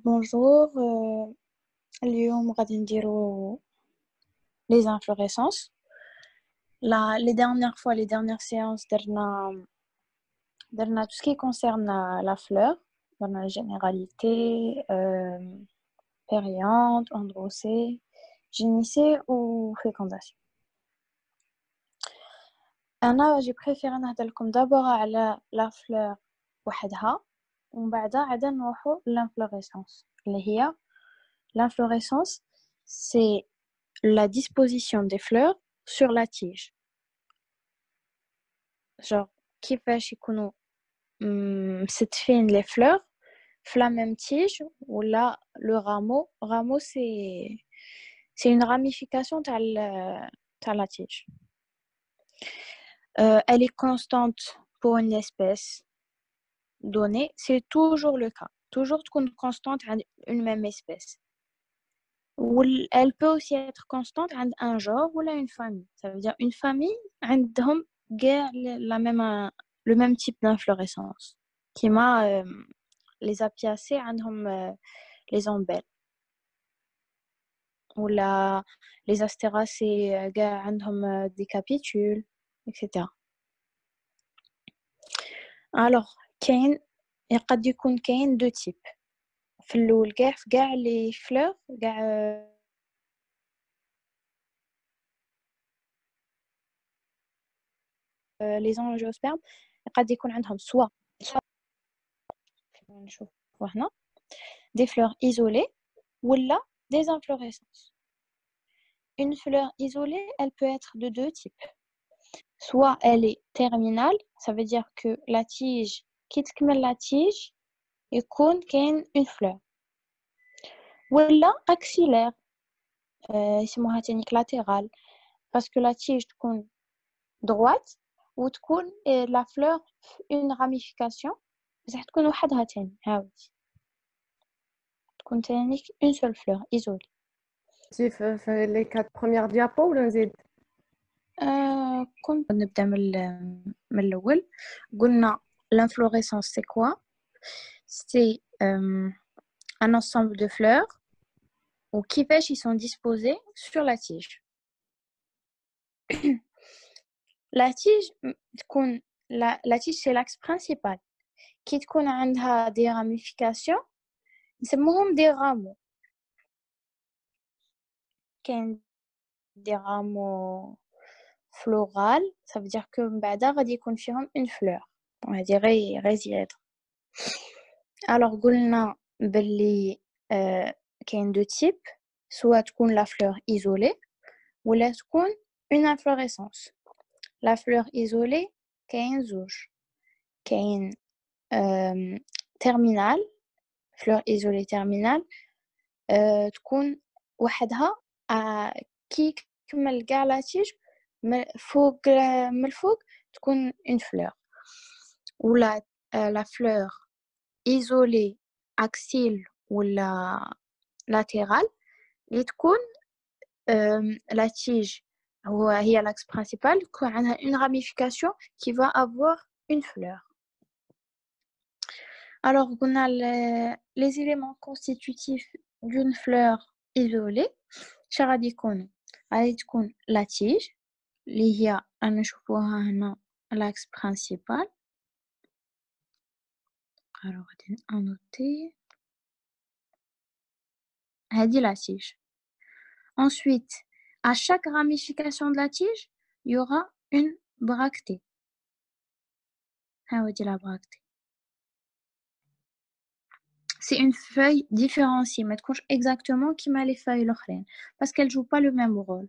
Bonjour, اليوم غادي نديرو les inflorescences. Les dernières fois, les dernières séances, درنا tout ce qui concerne la fleur, dans la généralité, périanthe, androcée, gynécée ou fécondation. أنا j'ai préféré نهضر لكم d'abord على la fleur وحدها ومن بعد عاد نروحو l'inflorescence اللي هي l'inflorescence c'est la disposition des fleurs sur la tige. Genre, كيفاش يكونوا مستفين les fleurs في la même tige ou là le rameau c'est une ramification تاع la tige. Elle est constante pour une espèce donnée, c'est toujours le cas. Toujours تكون constante عند une même espèce. Elle peut aussi être constante عند un genre ou là une famille. Ça veut dire une famille عندهم كاع le même type d'inflorescence. كيما les apiacées عندهم les ombelles. Ou là les astéracées كاع عندهم des capitules, etc. Alors قد يكون كاين deux types. في الأول كاع les fleurs كاع les angiospermes قد يكون عندهم soit نشوفوا هنا des fleurs isolées ou là des inflorescences. Une fleur isolée, elle peut être de deux types. Soit elle est terminale, ça veut dire que la tige, qui تكمل la tige, يكون كاين une fleur. Ou là axillaire, يسموها تانيك latéral, parce que la tige تكون droite ou تكون la fleur une ramification بصح تكون وحدها تاني عاودي تكون تانيك une seule fleur isolée. في les 4 premières diapos ولا نزيد؟ كنت نبدأ من الأول. قلنا l'inflorescence c'est quoi? C'est un ensemble de fleurs ou كيفاش ils sont disposés sur la tige. La tige تكون la tige c'est l'axe principal. كي تكون عندها des ramifications نسموهم des rameaux. كاين des rameaux florales, ça veut dire que من بعد غادي يكون فيهم une fleur. هذه غير زيادة. Alors قلنا باللي كاين deux types, soit تكون la fleur isolée ou là تكون une inflorescence. La fleur isolée كاين زوج, كاين terminale, fleur isolée terminale, تكون وحدها كي كمل كاع لا تيج فوق من الفوق تكون une fleur. ou la fleur isolée axile ou la latérale اللي تكون la tige هي l'axe principal تكون عندها une ramification qui va avoir une fleur. Alors on a les éléments constitutifs d'une fleur isolée غادي يكونوا تكون la tige اللي هي نشوفوها هنا l'axe principal. Alors غادي انوتي هذه la tige. Ensuite, à chaque ramification de la tige, il y aura une bractée. La bractée. C'est une feuille différenciée, mais exactement comme les feuilles l'autres, parce qu'elles ne jouent pas le même rôle.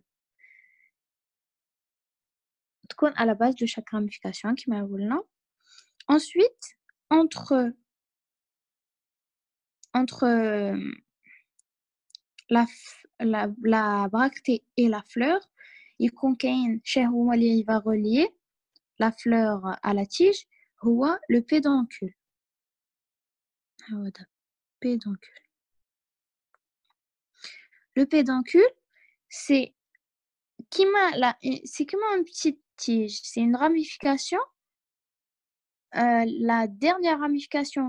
À la base de chaque ramification, ensuite, entre la bractée et la fleur, il contient il va relier la fleur à la tige, le pédoncule. Pédoncule. Le pédoncule, c'est comme une petite tige, c'est une ramification. La dernière ramification,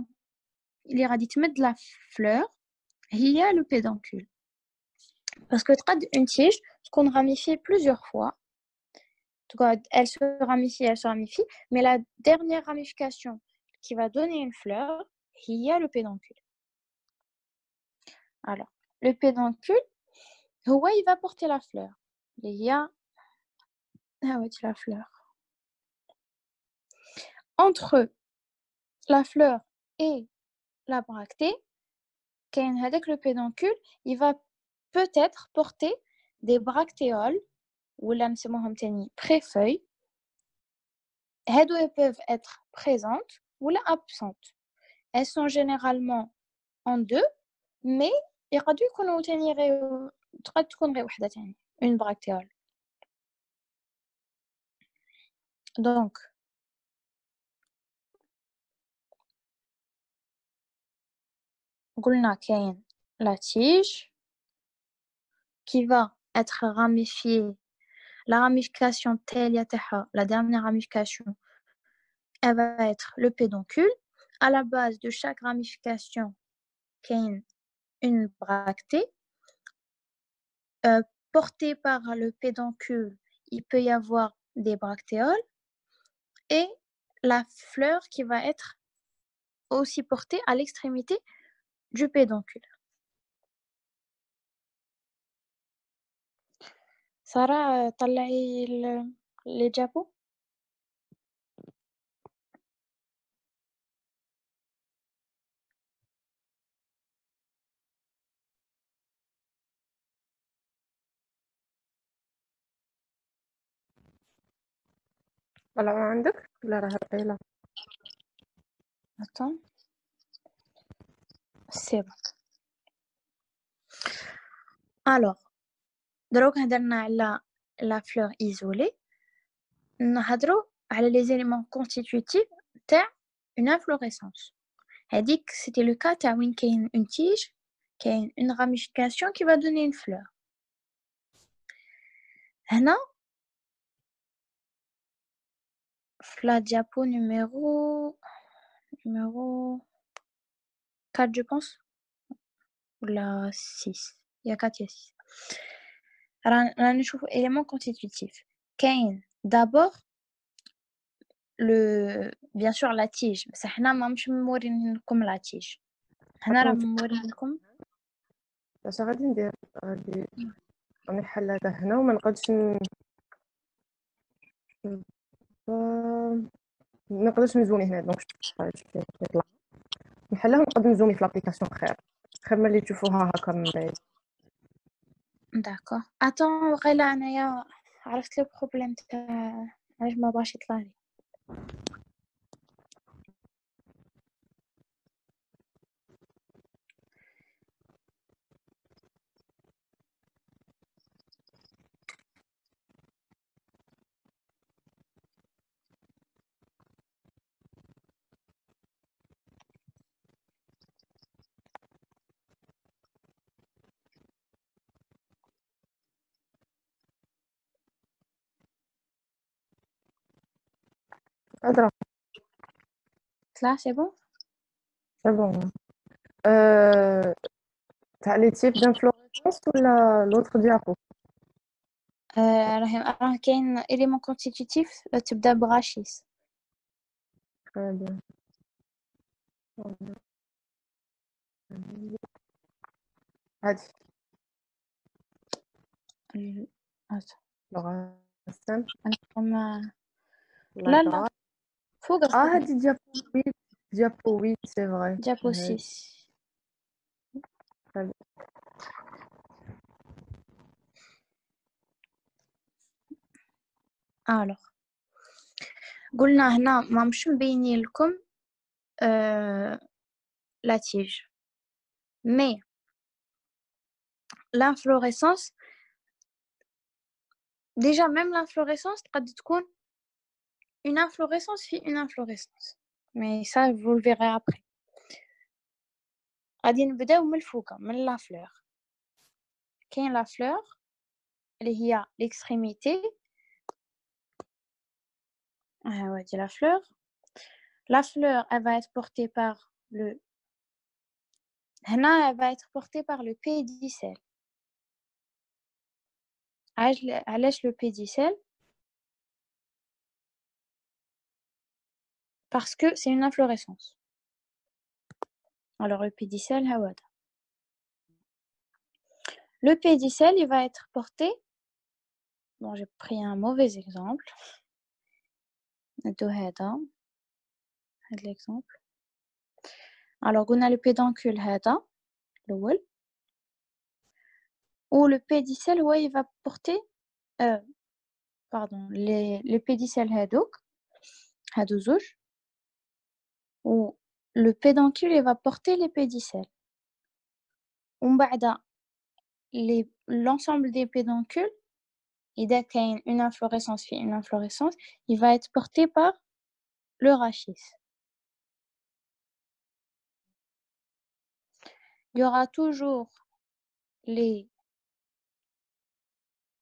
il ira de la fleur, il y a le pédoncule. Parce que une tige, qu'on ramifie plusieurs fois, elle se ramifie, mais la dernière ramification qui va donner une fleur, il y a le pédoncule. Alors, le pédoncule, il va porter la fleur. Il y a la fleur. Entre la fleur et la bractée, le pédoncule, il va peut-être porter des bractéoles, ou là, nous pré-feuilles. Elles peuvent être présentes ou absentes. Elles sont généralement en deux, mais il y a une bractéole. Donc, قلنا كاين la tige qui va être ramifiée. La ramification la dernière ramification, elle va être le pédoncule. À la base de chaque ramification, كاين une bractée. Portée par le pédoncule, il peut y avoir des bractéoles et la fleur qui va être aussi portée à l'extrémité du pédoncule. Sarah, طلعي les diapos. ولا ما عندك ولا راه ثقيله؟ Attends, c'est bon. Alors, دروك هضرنا على la fleur isolée. نهضروا على les éléments constitutifs تاع une inflorescence. هذيك c'était le cas تاع وين كاين une tige, كاين une ramification qui va donner une fleur. هنا la diapo numéro 4, je pense, ou la 6. Il y a 4 et 6. Alors, on trouve éléments constitutifs. Kain, d'abord, bien sûr, la tige. Ça, on ne va pas la tige. On va vous اش غادي ندير؟ غادي نحل هذا هنا وما نقدرش نزومي هنا، دونك يطلع نحلها ونقدر نزومي في لابليكاسيون. خير ملي تشوفوها هكا من بعيد. D'accord. Attends, غير أنايا عرفت لو بروبليم تاع علاش ما بغاش يطلع لي. ادرا Là, c'est bon. سي بون. تاع لي تيب دانفلوريسونس ولا لوتر ديابو؟ راه كاين élément constitutif تبدا بغاشيس. Très bien. هادي Attends. الغسان أنا لا لا لاكار. فوق هادي ديابو 8 سي فري. diapo 6. Très bien. Alors قلنا هنا ما مش مبينين لكم la tige, mais l'inflorescence, déjà même l'inflorescence تقد تكون une inflorescence في une inflorescence, mais ça vous le verrez après. غادي نبداو من الفوقه من la fleur. كاين la fleur اللي هي l'extrémité. ها dit la fleur. La fleur, elle va être portée par le هنا elle va être portée par le pédicelle. علاش le pédicelle? Parce que c'est une inflorescence. Alors le pédicelle هو هذا. Le pédicelle il va être porté. Bon, j'ai pris un mauvais exemple. ندو هذا l'exemple. Alors قلنا le pédoncule هذا الأول. Ou le pédicelle ouais, il va porter pardon les pédicelles هادو زوج. Ou le pédoncule il va porter les pédicelles. ومن بعد l'ensemble des pédoncules إذا كاين une inflorescence في une inflorescence il va être porté par le rachis. Il y aura toujours les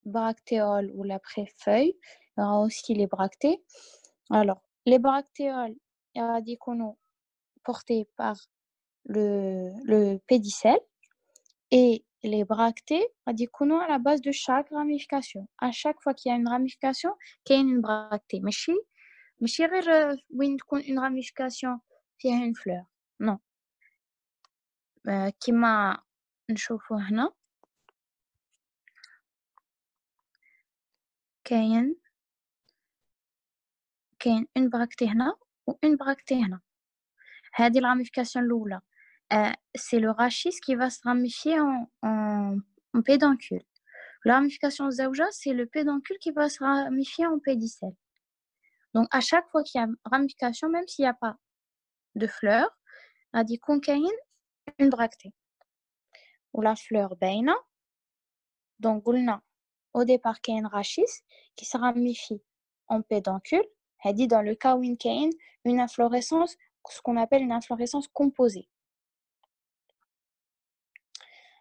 bractéoles ou la préfeuille. Il y aura aussi les bractées. Alors, les bractéoles ils vont portés par le pédicelle et les bractées ils vont à la base de chaque ramification. À chaque fois qu'il y a une ramification, il y a une bractée. ماشي غير وين تكون une ramification فيها une fleur. Non. كما نشوفوا هنا كاين une bractée هنا و une bractée هنا. هذه la ramification الأولى. C'est le rachis qui va se ramifier en pédoncule. La ramification زوجة, c'est le pédoncule qui va se ramifier en pédicelle. Donc à chaque fois qu'il y a ramification, même s'il n'y a pas de fleur, غادي يكون كاين une bractée. Ou la fleur باينة. Donc قلنا au départ كاين rachis qui se ramifie en pédoncule. هذه dans le cas où il y a une inflorescence, ce qu'on appelle une inflorescence composée.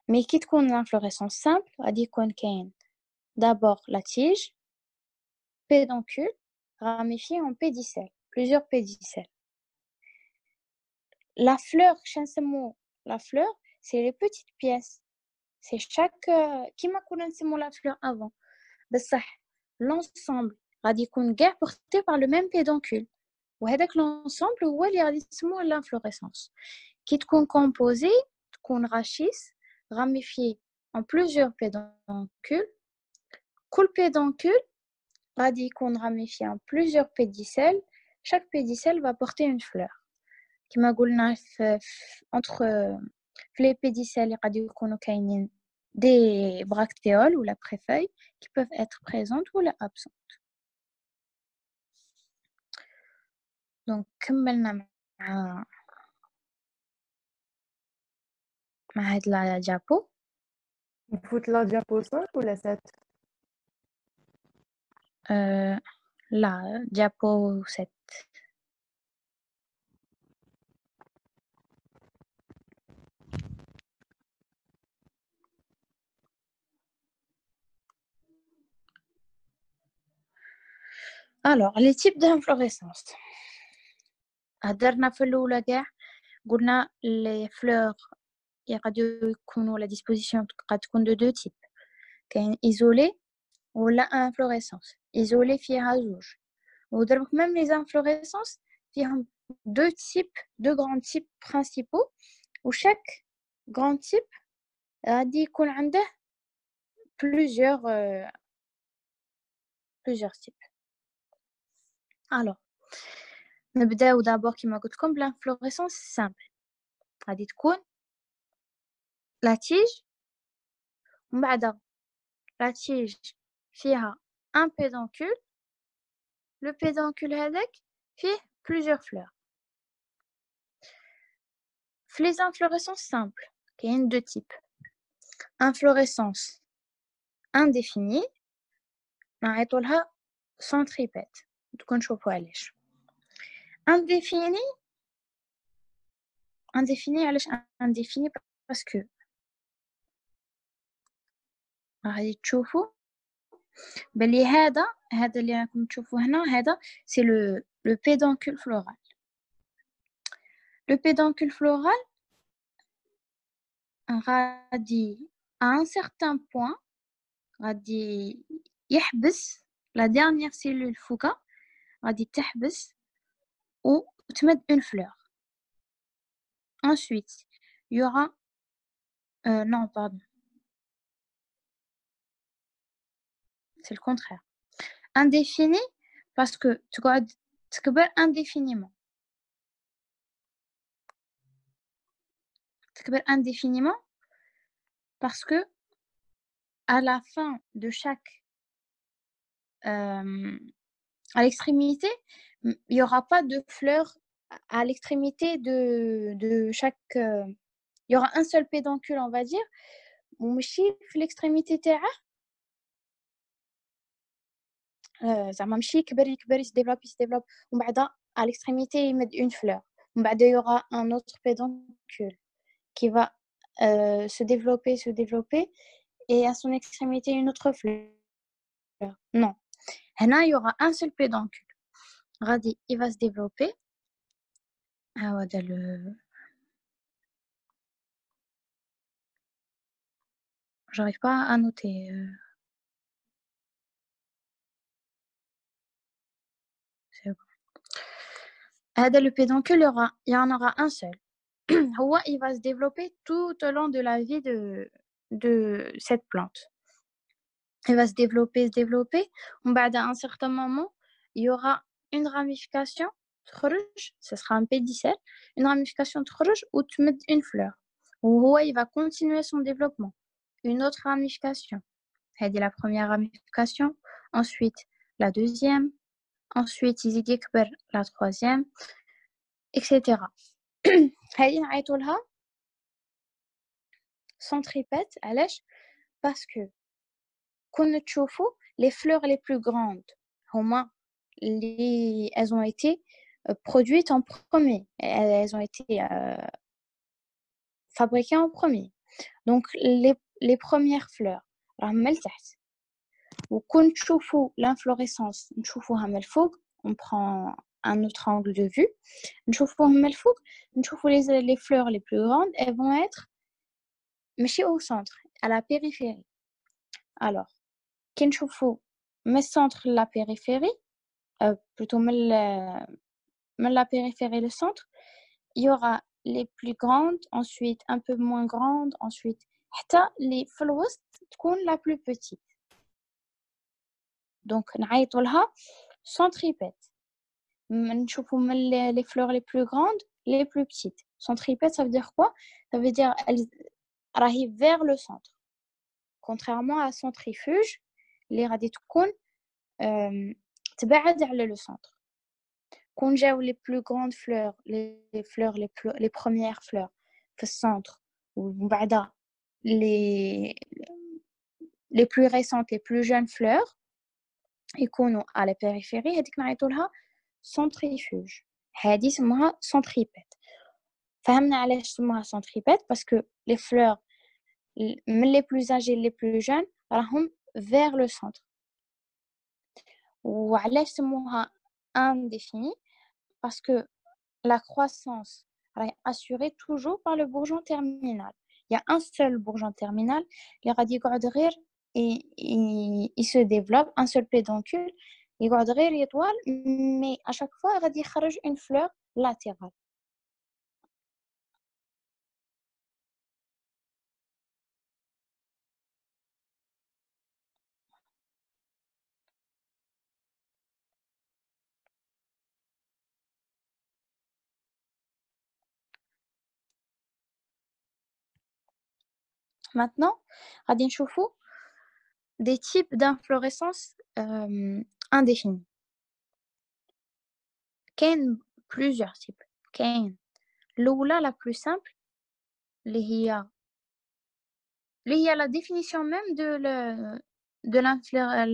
Mais qui تكون une inflorescence simple, غادي يكون كاين d'abord la tige, pédoncule, ramifié en pédicelle, plusieurs pédicelles. La fleur, la fleur, c'est les petites pièces. C'est chaque كيما كنا نسمو la fleur avant. بصح l'ensemble غادي يكون كاع porté par le même pédoncule. وهذاك l'ensemble هو اللي غادي نسموه l'inflorescence. Qui تكون composée, تكون rachis, ramifié en plusieurs pédoncules. كل pédoncule غادي يكون ramifié en plusieurs pédicelles. Chaque pédicelle va porter une fleur. كما قلنا entre les pédicelles غادي يكونوا كاينين des bractéoles ou la préfeuille qui peuvent être présentes ou absentes. Donc كملنا مع هاد لا diapo. نفوت لا diapo 5 ولا 7 لا diapo 7. Alors les types d'inflorescence. هدرنا في الأولى كاع قلنا les fleurs يقدر يكونوا la disposition قد تكون de deux types. كاين isolé ولا inflorescence. isolé فيها زوج. ودرك même les inflorescences فيهم deux grands types principaux où chaque grand type غادي يكون عنده plusieurs types. Alors نبداو d'abord كما قلت لكم l'inflorescence simple. غادي تكون la tige ومن بعد la tige فيها un pédoncule. Le pédoncule هذاك فيه plusieurs fleurs. Les inflorescences simples كاين deux types. Inflorescence indéfinie نعيطوا لها centripète. دوك نشوفوا علاش. indéfinie علاش indéfinie parce que غادي تشوفوا بلي هذا اللي راكم تشوفوه هنا هذا c'est le pédoncule floral. Le pédoncule floral غادي à un certain point غادي يحبس la dernière cellule فوقها غادي تحبس وتمد une fleur. Ensuite, il y aura non, pardon. C'est le contraire. Indéfini parce que tu قاعد تكبر indéfiniment. تكبر indéfiniment parce que à la fin de chaque à l'extrémité, il n'y aura pas de fleurs à l'extrémité de chaque il y aura un seul pédoncule, on va dire, وماشي في l'extrémité تاعه زعما ماشي يكبر يديفلوب ومن بعد à l'extrémité يمد une fleur ومن بعد il y aura un autre pédoncule qui va se développer et à son extrémité une autre fleur. Non, هنا il y aura un seul pédoncule غادي il va se développer هذا j'arrive pas à noter c'est bon. هذا le pédoncule il y en aura un seul. Il va se développer tout au long de la vie de cette plante. Il va se développer. À un certain moment, il y aura une ramification, ce sera un pédicelle, une ramification où tu mets une fleur. Il va continuer son développement. Une autre ramification. C'est la première ramification, ensuite la deuxième, ensuite la troisième, etc. هذه نعيطوا لها centripète علاش parce que كون تشوفوا les fleurs les plus grandes elles ont été produites en premier, elles ont été fabriquées en premier, donc les premières fleurs راهم لتحت وكون تشوفوا l'inflorescence نشوفوها من الفوق on prend un autre angle de vue نشوفوهم من الفوق نشوفوا les fleurs les plus grandes elles vont être ماشي au centre à la périphérie. Alors كي نشوفوا من الcentre la périphérie plutôt من la périphérie le centre il y aura les plus grandes ensuite un peu moins grandes ensuite حتى les في الوسط تكون la plus petite. Donc نعيطوا لها centripète. نشوفوا من les fleurs les plus grandes les plus petites. Centripète ça veut dire quoi? Ça veut dire elles راهي vers le centre. Contrairement à centrifuge اللي غادي تكون تبعد على le centre. Quand j'ai les plus grandes fleurs, les premières fleurs في الcentre ومن بعد les plus récentes, les plus jeunes fleurs يكونوا à la périphérie هذيك نعيطوا لها centrifuge. هذه اسمها centripète. فهمنا علاش سموها centripète parce que les fleurs من les plus âgées les plus jeunes راهم vers le centre. وعلاش سموها indéfinie parce que la croissance est assurée toujours par le bourgeon terminal. Il y a un seul bourgeon terminal, les radicaux et il se développe, un seul pédoncule, il va étoile, mais à chaque fois, il va une fleur latérale. Maintenant, on va voir des types d'inflorescence indéfinis. Il y a plusieurs types. L'oula la plus simple, il y a la définition même de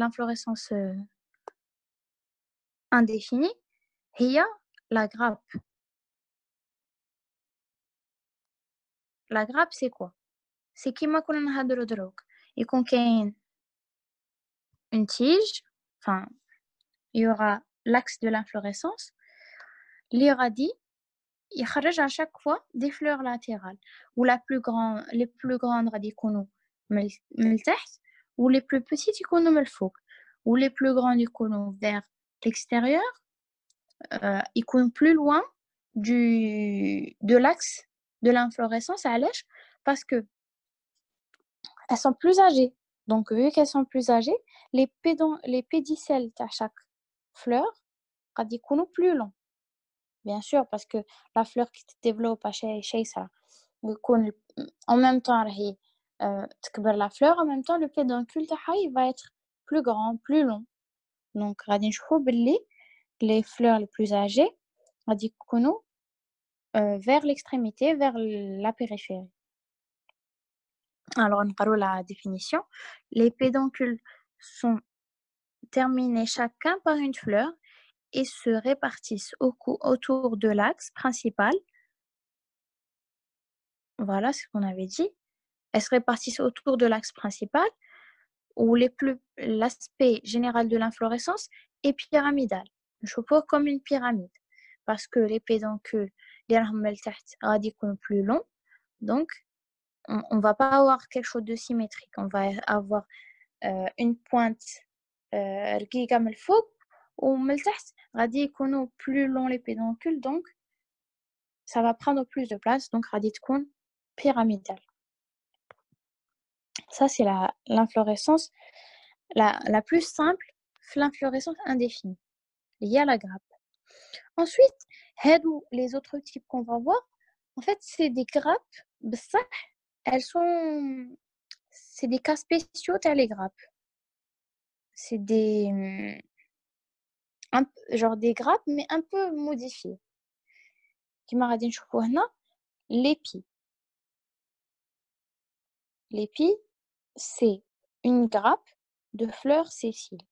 l'inflorescence indéfinie, il y a la grappe. La grappe, c'est quoi? C'est كيما كنا نهضروا دروك يكون كاين une tige, enfin il y aura l'axe de l'inflorescence, l'irradie يخرج à chaque fois des fleurs latérales ou les plus grandes غادي يكونوا من التحت ou les plus petites يكونوا من الفوق ou les plus grandes يكونوا vers l'extérieur يكونوا plus loin de l'axe de l'inflorescence علاش parce que elles sont plus âgées donc vu qu'elles sont plus âgées les pédicelles تاع chaque fleur غادي يكونوا plus longs bien sûr parce que la fleur qui se développe à chez ça يكون en même temps راهي تكبر la fleur en même temps le pédoncule تاعها il va être plus grand plus long donc غادي نشوفوا باللي les fleurs les plus âgées غادي يكونوا vers l'extrémité vers la périphérie. Alors نقرأ la définition. Les pédoncules sont terminés chacun par une fleur et se répartissent autour de l'axe principal. Voilà ce qu'on avait dit. Elles se répartissent autour de l'axe principal où l'aspect général de l'inflorescence est pyramidal. Je vois comme une pyramide parce que les pédoncules les راهم من التحت غادي يكونوا plus longs. Donc on va pas avoir quelque chose de symétrique. On va avoir une pointe رقيقة من الفوق ومن التحت غادي يكونوا plus longs les pédoncules donc ça va prendre plus de place donc غادي تكون pyramidale. Ça c'est l'inflorescence la plus simple, l'inflorescence indéfinie liée à la grappe. Ensuite, les autres types qu'on va voir, en fait c'est des grappes c'est des cas spéciaux t'as les grappes. C'est genre des grappes mais un peu modifiées. كما غادي نشوفوا هنا l'épi. L'épi c'est une grappe de fleurs sessiles.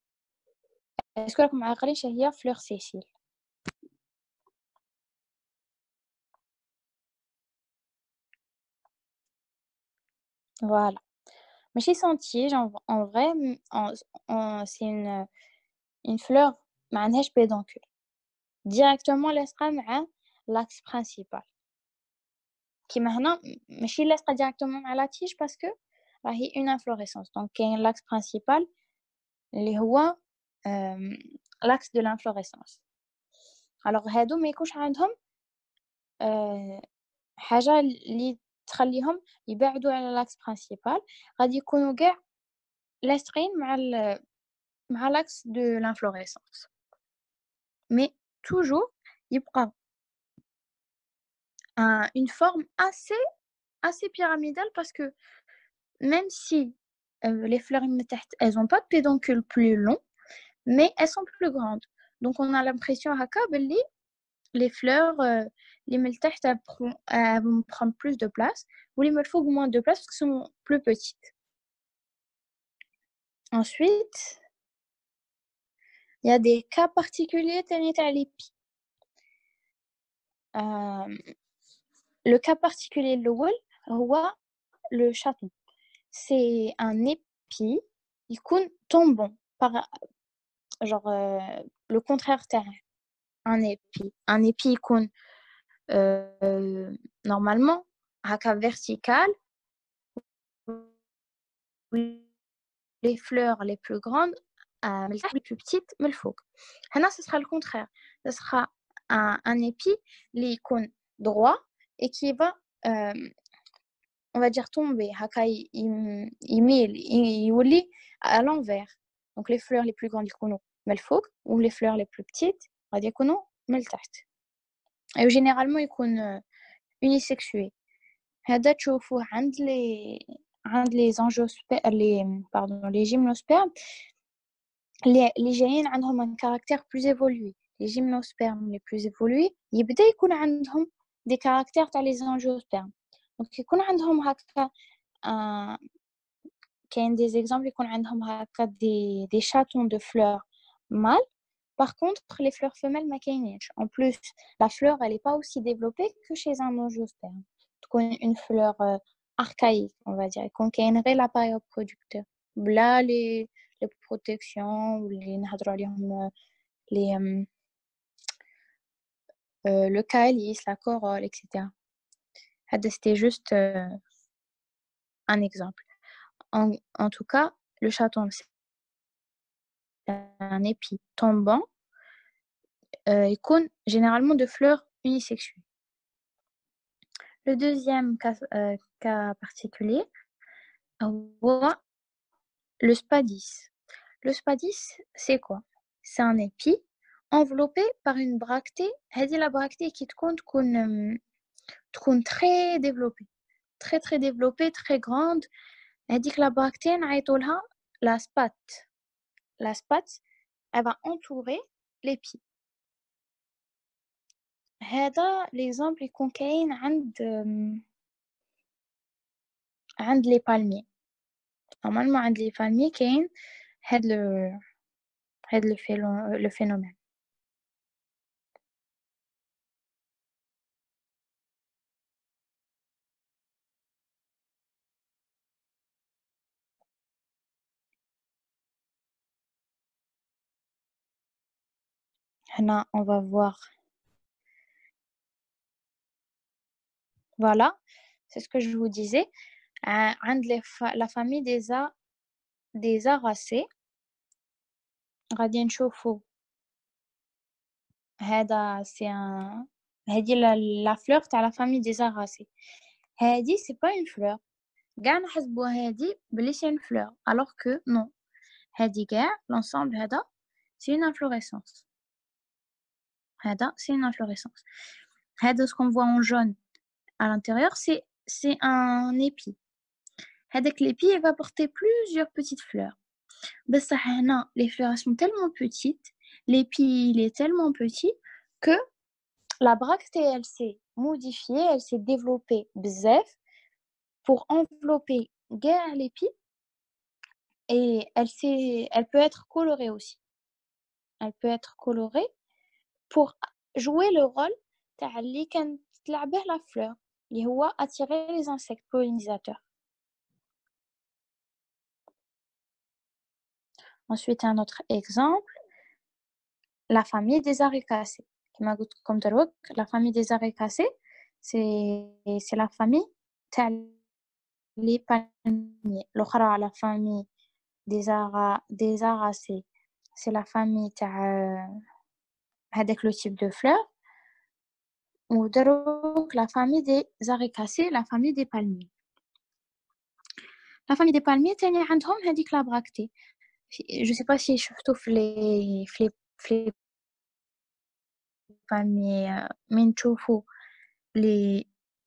Est-ce que راكم عاقلين شنو هي fleur sessile? Voilà. ماشي sentier en vrai c'est une fleur ما عندهاش pédoncule. Directement لاصقة مع l'axe principal. كيما هنا ماشي لاصقة directement مع la tige parce que راهي une inflorescence. Donc كاين l'axe principal اللي هو l'axe de l'inflorescence. Alors هادو ما يكونش عندهم حاجة اللي تخليهم يبعدوا على l'axe principal غادي يكونوا كاع لاصقين مع l'axe de l'inflorescence. Mais toujours يبقى une forme assez pyramidale parce que même si les fleurs من تحت elles ont pas de pédoncule plus long mais elles sont plus grandes donc on a l'impression هكا باللي les fleurs les من تحت elles vont prendre plus de place ou les من الفوق moins de place parce qu'elles sont plus petites. Ensuite il y a des cas particuliers تاني تاع l'épi. Le cas particulier الأول هو le chaton. C'est un épi يكون tombant par genre le contraire تاع un épi يكون normalement هكا vertical les fleurs les plus grandes les plus petites من الفوق. هنا ce sera le contraire, ce sera un épi اللي يكون droit et qui va on va dire tomber هكا يميل يولي à l'envers. Donc les fleurs les plus grandes يكونوا من الفوق ou les fleurs les plus petites غادي يكونوا من التحت. Et généralement يكون unisexué. هذا تشوفوه عند les angiospermes les gymnospermes اللي جايين عندهم un caractère plus évolué. Les gymnospermes les plus évolués يبدا يكون عندهم des caractères تاع les angiospermes. Donc يكون عندهم هكا كاين des exemples يكون عندهم هكا des chatons de fleurs mâles. Par contre, les fleurs femelles ما كاينينش. En plus, la fleur elle est pas aussi développée que chez un angiosperme. تكون une fleur archaïque, on va dire. يكون كاين غير l'appareil reproducteur. بلا les protections ou les نهضروا عليهم les le calice, la corolle, etc. C'était juste un exemple. En tout cas, le chaton, c'est un épi tombant, يكون généralement de fleurs unisexuées. Le deuxième cas particulier, هو le spadis. Le spadis, c'est quoi? C'est un épi enveloppé par une bractée. هذه la bractée qui تكون très développée, très développée, très grande. هذيك la bractée نعيطوا لها la spathe. La spathe, elle va entourer l'épi. هذا l'exemple يكون كاين عند les palmiers. Normalement عند les palmiers كاين هذا le phénomène. Là, on va voir. Voilà, c'est ce que je vous disais. La famille des aracées. غادي نشوفوا هذا c'est un هذه la fleur تاع la famille des aracées. هذه c'est pas une fleur. كاع نحسبوها هذه بلي c'est une fleur alors que non. هذه كاع l'ensemble هذا c'est une inflorescence. هذا c'est une inflorescence. هذا ce qu'on voit en jaune à l'intérieur c'est un épi. هذاك l'épi il va porter plusieurs petites fleurs. بصح هنا les fleurs sont tellement petites, l'épi il est tellement petit que la bractée elle s'est modifiée, elle s'est développée bzaf pour envelopper كاع l'épi et elle peut être colorée aussi. Elle peut être colorée pour jouer le rôle تاع اللي كانت تلعب به la fleur اللي هو attirer les insectes pollinisateurs. Ensuite, un autre exemple, la famille des aricacées. Comme la famille des aricacées, c'est la famille les palmiers. L'autre, la famille des aracées, c'est la famille avec le type de fleurs. Ou la famille des aricacées, la famille des palmiers. La famille des palmiers, c'est la bractée. Je ne sais pas si je trouve les palmiers, mais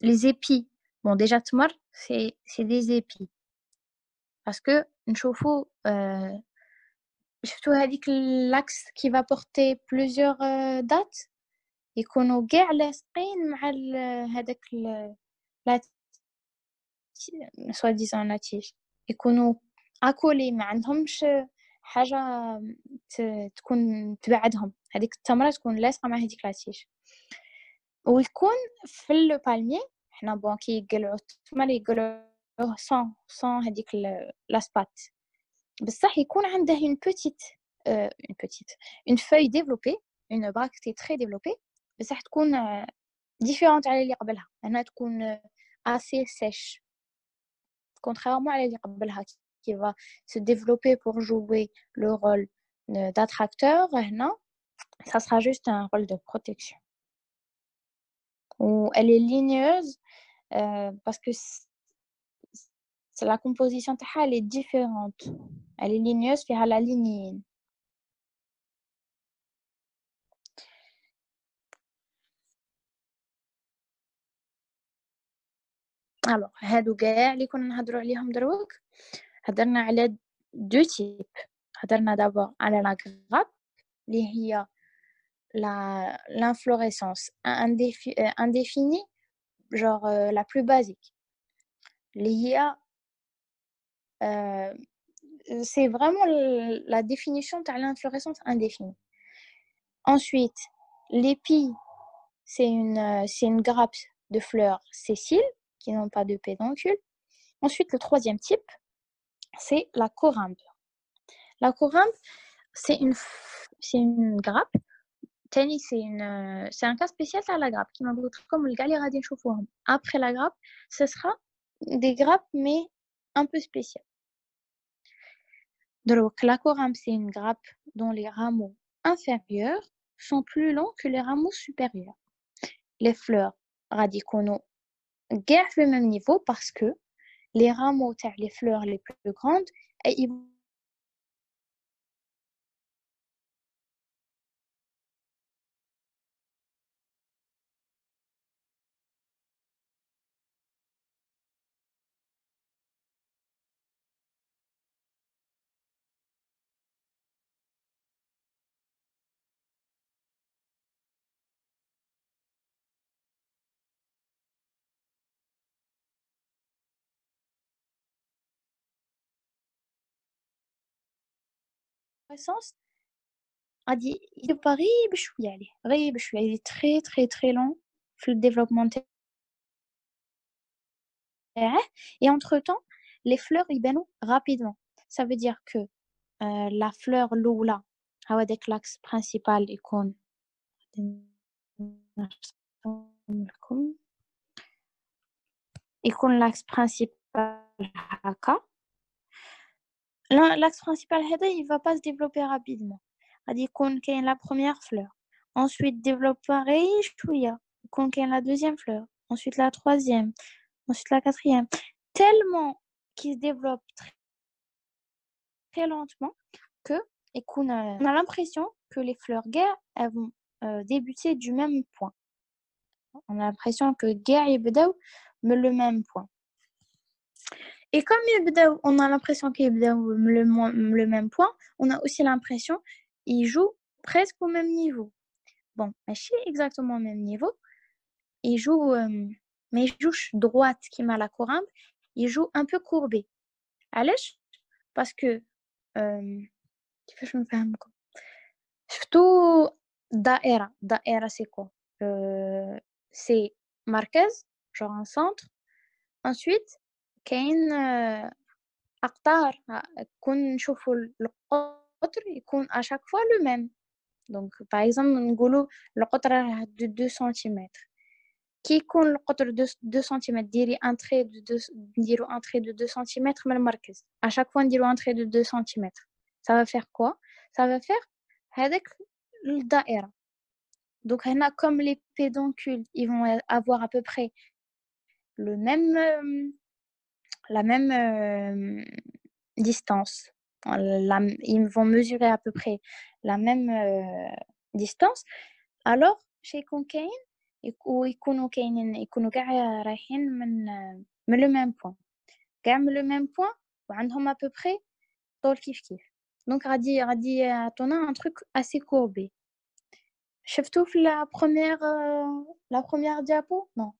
les épis. Bon, déjà, tmar, c'est des épis. Parce que, نشوفوا شفتوا هذيك l'axe qui va porter plusieurs dates يكونوا كاع لاصقين مع هذاك لا soi-disant la tige يكونوا اكولي ما عندهمش حاجه تكون تبعدهم. هذيك التمره تكون لاصقه مع هذيك لا تيج ويكون في لو بالمي. حنا بون كي يقلعوا التمر يقلعوه سون هذيك لا سبات بصح يكون عنده une feuille développée, une bractée très développée بصح تكون différente على اللي قبلها. هنا تكون assez sèche contrairement à اللي قبلها qui va se développer pour jouer le rôle d'attracteur. هنا ça sera juste un rôle de protection. Ou elle est ligneuse parce que la composition تاعها elle est différente. Elle est ligneuse فيها la lignine. Alors هادو كاع اللي كنا نهضروا عليهم دروك هضرنا على deux types. هضرنا d'abord على la grappe اللي هي l'inflorescence indéfinie, genre la plus basique. C'est vraiment la définition de l'inflorescence indéfinie. Ensuite, l'épi, c'est une grappe de fleurs sessiles qui n'ont pas de pédoncule. Ensuite, le troisième type, c'est la corymbe. La corymbe, c'est une grappe Tani, c'est un cas spécial à la grappe qui m'a beaucoup comme le galet radin choufouhom. Après la grappe, ce sera des grappes mais un peu spéciales. Donc la corambe, c'est une grappe dont les rameaux inférieurs sont plus longs que les rameaux supérieurs. Les fleurs radicono gardent le même niveau parce que les rameaux, les fleurs les plus grandes, ils croissance il est pas غريب شوية عليه غريب شوية il est très très très long في le développement et entre-temps les fleurs ils بانوا rapidement ça veut dire que la fleur الأولى هذاك l'axe principal يكون l'axe principal هكا l'axe principal هذا il va pas se développer rapidement غادي يكون كاين la première fleur ensuite développer شوية يكون كاين la deuxième fleur ensuite la troisième ensuite la quatrième tellement qu'il se développe très lentement que on a l'impression que les fleurs guerres elles vont débuter du même point. On a l'impression que guerre يبداو من le même point. Et comme on a l'impression qu'ils يبداو le même point, on a aussi l'impression qu'ils jouent presque au même niveau. Bon, ماشي exactement au même niveau. Ils jouent mais ils jouent droite qui m'a la corambe, ils jouent un peu courbé. علاش parce que كيفاش نفهمكم شفتوا دائرة c'est quoi c'est مركز genre un centre ensuite كاين أقطار كون نشوفوا القطر يكون à chaque fois le même donc par exemple نقولوا القطر راه 2 سنتيمتر كي يكون القطر 2 سنتيمتر ديري ان تري نديرو ان تري دو 2 سنتيمتر من المركز à chaque fois نديرو ان تري دو 2 سنتيمتر ça va faire quoi ça va faire هذاك الدائرة donc هنا comme les pédoncules ils vont avoir à peu près le même la même distance ils vont mesurer à peu près la même distance alors chez كاين ويكونوا كاينين يكونوا كاع رايحين من le même point كاع من le même point وعندهم à peu près طول كيف donc غادي يعطونا un truc assez courbé شفتوا في la première diapo non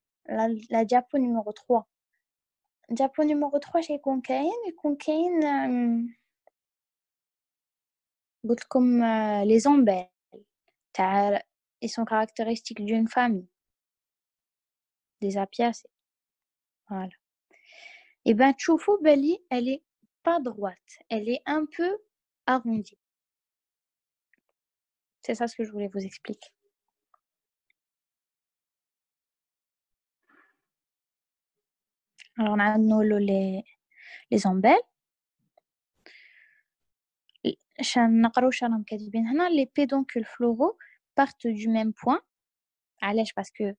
la diapo numéro 3 diapo numéro 3 يكون كاين قلت لكم les ombelles تاع ils sont caractéristiques d'une famille des apiacées voilà et ben تشوفوا بالي elle est pas droite elle est un peu arrondie c'est ça ce que je voulais vous expliquer alors on a les ombelles نقراو راهم كاتبين هنا les pédoncules floraux partent du même point علاش parce que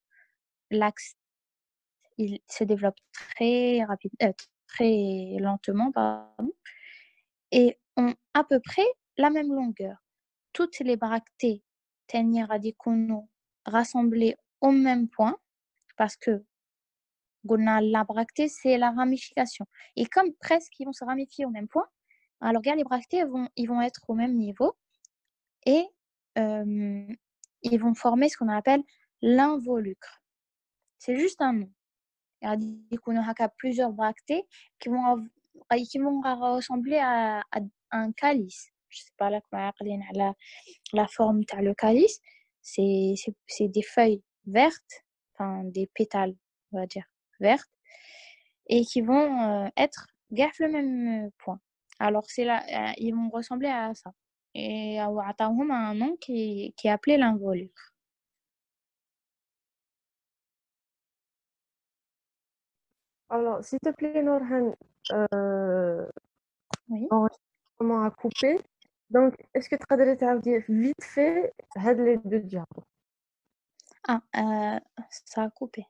l'axe il se développe très lentement pardon, et ont à peu près la même longueur toutes les bractées تاني غادي يكونوا rassemblées au même point parce que la bractée c'est la ramification et comme presque ils vont se ramifier au même point alors regarde les bractées ils vont être au même niveau et ils vont former ce qu'on appelle l'involucre c'est juste un nom غادي يكونوا هكا plusieurs bractées qui vont ressembler à un calice je sais pas là comment عاقلين على la forme تاع le calice c'est des feuilles vertes enfin des pétales on va dire vertes et qui vont être gaffe le même point alors c'est là ils vont ressembler à ça et عطاوهم un nom qui est appelé l'involucre. Alors, s'il te plaît, Norhan, Oui. l'enregistrement a coupé. Donc, est-ce que tu peux تعاودي vite fait هاد les deux diapos? Ah, ça a coupé.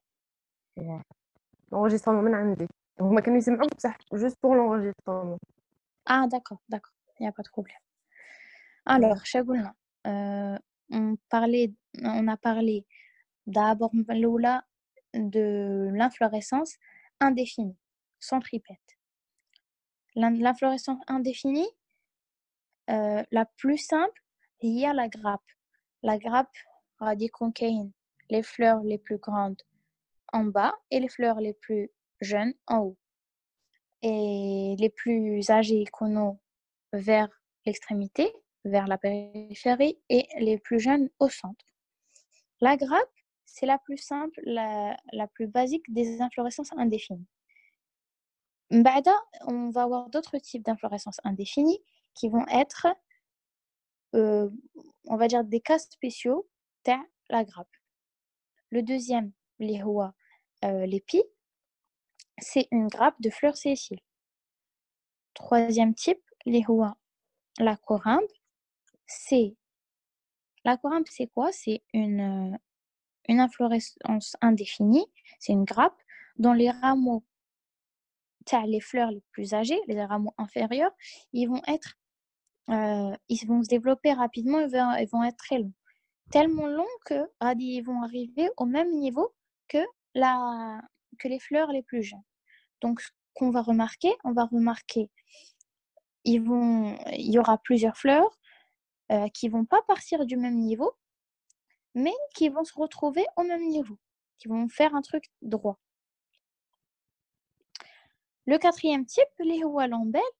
L'enregistrement من عندي. هما كانوا يسمعوك بصح juste pour l'enregistrement. Ah, d'accord, il n'y a pas de problème. Alors, شقولنا on a parlé d'abord الأولى de l'inflorescence indéfinie, centripète. L'inflorescence indéfinie, la plus simple, il y a la grappe. La grappe, radis concaïne, les fleurs les plus grandes en bas et les fleurs les plus jeunes en haut. Et les plus âgés qu'on vers l'extrémité, vers la périphérie, et les plus jeunes au centre. La grappe, c'est la plus simple, la plus basique des inflorescences indéfinies. Mbada, on va avoir d'autres types d'inflorescences indéfinies qui vont être, on va dire, des cas spéciaux de la grappe. Le deuxième, l'épi, c'est une grappe de fleurs sessiles. Troisième type, la corymbe. La corymbe, c'est quoi? C'est une inflorescence indéfinie. C'est une grappe dont les rameaux, les fleurs les plus âgées, les rameaux inférieurs, ils vont se développer rapidement et vont être très longs. Tellement longs que ils vont arriver au même niveau que les fleurs les plus jeunes. Donc, ce qu'on va remarquer, il y aura plusieurs fleurs qui vont pas partir du même niveau, mais qui vont se retrouver au même niveau, qui vont faire un truc droit. Le quatrième type, l'ombelle.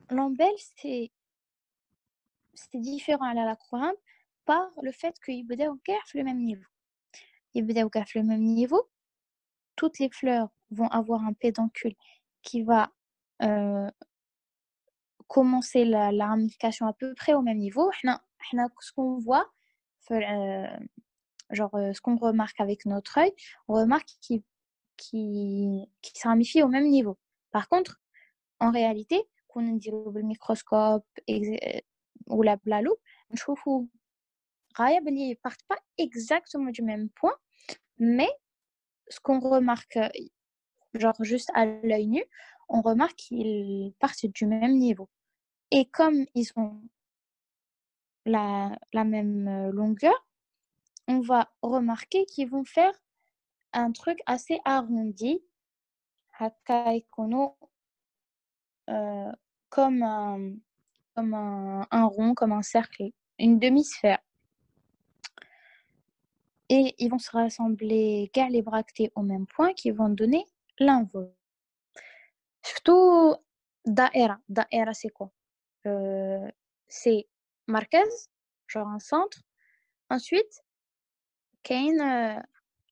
L'ombelle, c'est différent à la corymbe par le fait qu'ils بداو le même niveau. Ils بداو le même niveau. Toutes les fleurs vont avoir un pédoncule qui va commencer la ramification à peu près au même niveau. Ce qu'on voit, ce qu'on remarque avec notre œil, on remarque qui se ramifient au même niveau. Par contre, en réalité, quand on dit le microscope ou la loupe, on ne partent pas exactement du même point, mais ce qu'on remarque, genre juste à l'œil nu, on remarque qu'ils partent du même niveau. Et comme ils ont la même longueur, on va remarquer qu'ils vont faire un truc assez arrondi, comme un rond, comme un cercle, une demi-sphère. Et ils vont se rassembler, les bractées au même point, qui vont donner l'invol. Surtout, daïra. Daïra, c'est quoi? C'est marquez, genre un centre. Ensuite, كاين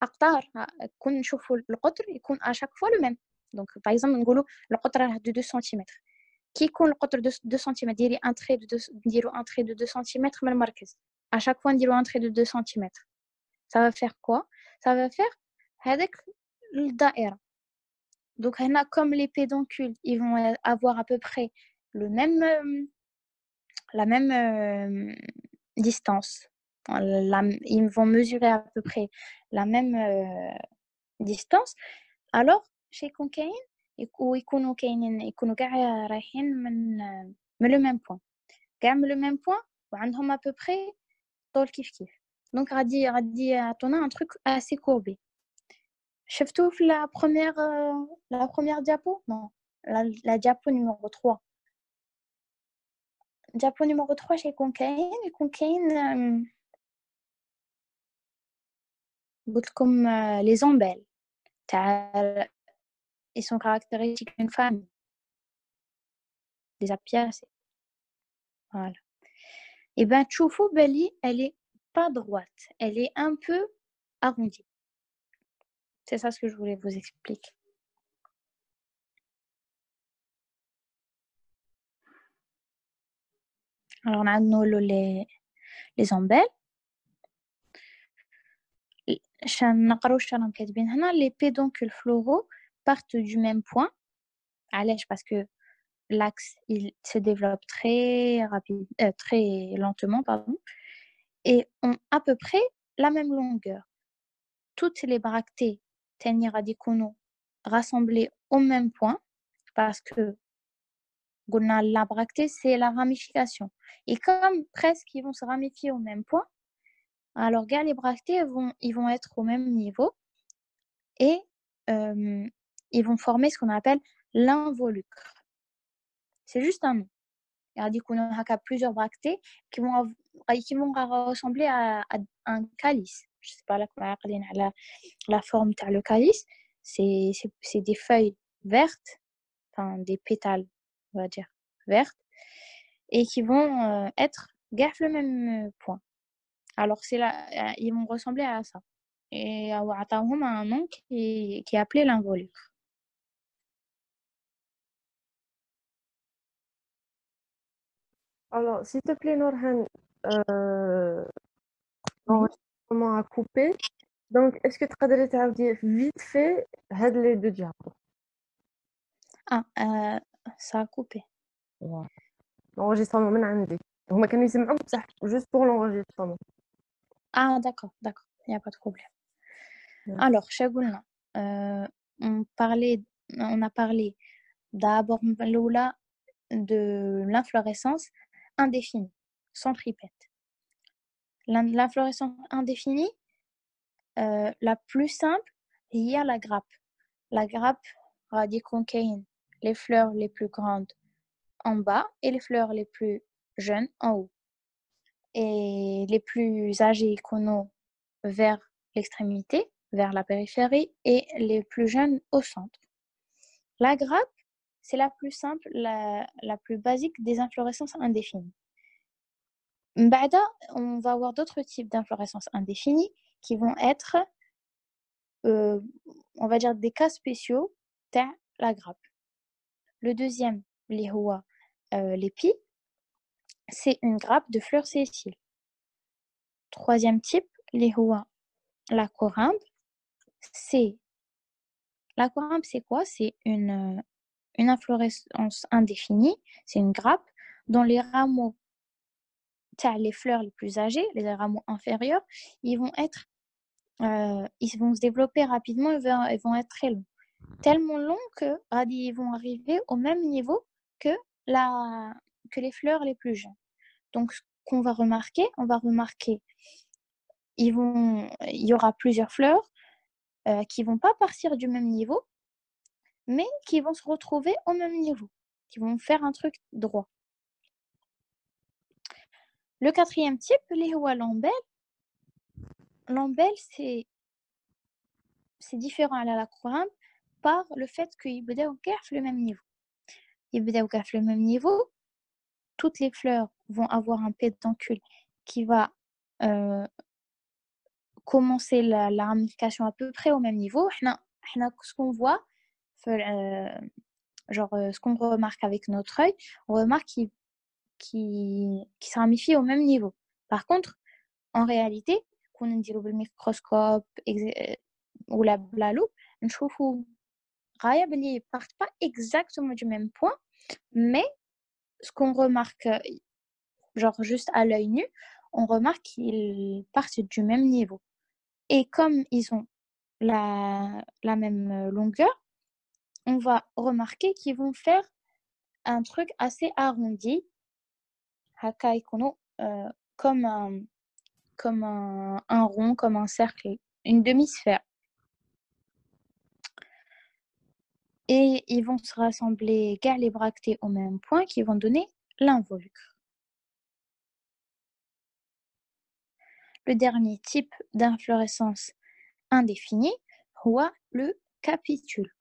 أقطار كون نشوفوا القطر يكون à chaque fois le même. Donc, par exemple, نقولوا القطر راه de 2 cm. كي يكون القطر 2 cm ديري un trait de 2 نديروا un trait de 2 cm من المركز. À chaque fois نديروا un trait de 2 cm. Ça va faire quoi? Ça va faire هذاك الدائرة. Donc, comme les pédoncules, ils vont avoir à peu près la même distance. Ils vont mesurer à peu près la même distance. Alors, chez Concaïne, يكونوا كاع رايحين من le même point. كاع من le même point وعندهم à peu près طول كيف. Donc, غادي يعطونا un truc assez courbé. شفتوا في la première diapo? Non, la diapo numéro 3. Diapo numéro 3 chez Concaïne. Et Concaïne, comme les ombelles. Ils sont caractéristiques d'une famille. Des apiacées. Voilà. Et bien, Choufou Bali, elle est pas droite. Elle est un peu arrondie. C'est ça ce que je voulais vous expliquer. Alors, on a les ombelles. Les pédoncules floraux partent du même point. Parce que l'axe il se développe très lentement, pardon, et ont à peu près la même longueur. Toutes les bractées radicaux rassemblées au même point, parce que la bractée c'est la ramification. Et comme presque ils vont se ramifier au même point, alors les bractées ils vont être au même niveau et ils vont former ce qu'on appelle l'involucre. C'est juste un nom. Il y a plusieurs bractées qui vont ressembler à un calice. Je ne sais pas la forme de le calice. C'est des feuilles vertes, enfin des pétales, on va dire, vertes, et qui vont être le même point. Alors, ils vont ressembler à ça. Et on a un nom qui est appelé l'involucre. Alors, s'il te plaît, Norhan, Oui. l'enregistrement a coupé. Donc, est-ce que tu peux تعاودي vite fait هاد les deux diapos? Ah, ça a coupé. Voilà. L'enregistrement من عندي. هما كانوا يسمعوك بصح juste pour l'enregistrement. Ah, d'accord, il n'y a pas de problème. Ouais. Alors, Shagoulna, on a parlé d'abord de l'inflorescence indéfinie, centripète. L'inflorescence indéfinie, la plus simple, il y a la grappe. La grappe, radicochéine, les fleurs les plus grandes en bas et les fleurs les plus jeunes en haut. Et les plus âgés vers l'extrémité, vers la périphérie, et les plus jeunes au centre. La grappe, c'est la plus simple, la plus basique des inflorescences indéfinies. M'ba'da, on va avoir d'autres types d'inflorescences indéfinies qui vont être, on va dire, des cas spéciaux de la grappe. Le deuxième, l'épi, c'est une grappe de fleurs sessiles. Troisième type, la corymbe. La corymbe, c'est quoi? C'est une inflorescence indéfinie. C'est une grappe dont les rameaux, les fleurs les plus âgées, les rameaux inférieurs, ils vont se développer rapidement et vont être très longs. Tellement longs que ils vont arriver au même niveau que les fleurs les plus jeunes. Donc, ce qu'on va remarquer, il y aura plusieurs fleurs qui vont pas partir du même niveau, mais qui vont se retrouver au même niveau, qui vont faire un truc droit. Le quatrième type, l'ombelle. L'ombelle, c'est différent à la corymbe par le fait qu'ils بداو le même niveau. Ils بداو le même niveau, toutes les fleurs vont avoir un pédoncule qui va commencer la ramification à peu près au même niveau. Ce qu'on voit, ce qu'on remarque avec notre œil, on remarque qui se ramifient au même niveau. Par contre, en réalité, quand on dit le microscope ou la loupe, on voit qu'ils ne partent pas exactement du même point, mais ce qu'on remarque, genre juste à l'œil nu, on remarque qu'ils partent du même niveau. Et comme ils ont la même longueur, on va remarquer qu'ils vont faire un truc assez arrondi, comme un rond, comme un cercle, une demi-sphère. Et ils vont se rassembler les bractées au même point qui vont donner l'involucre. Le dernier type d'inflorescence indéfinie est le capitule.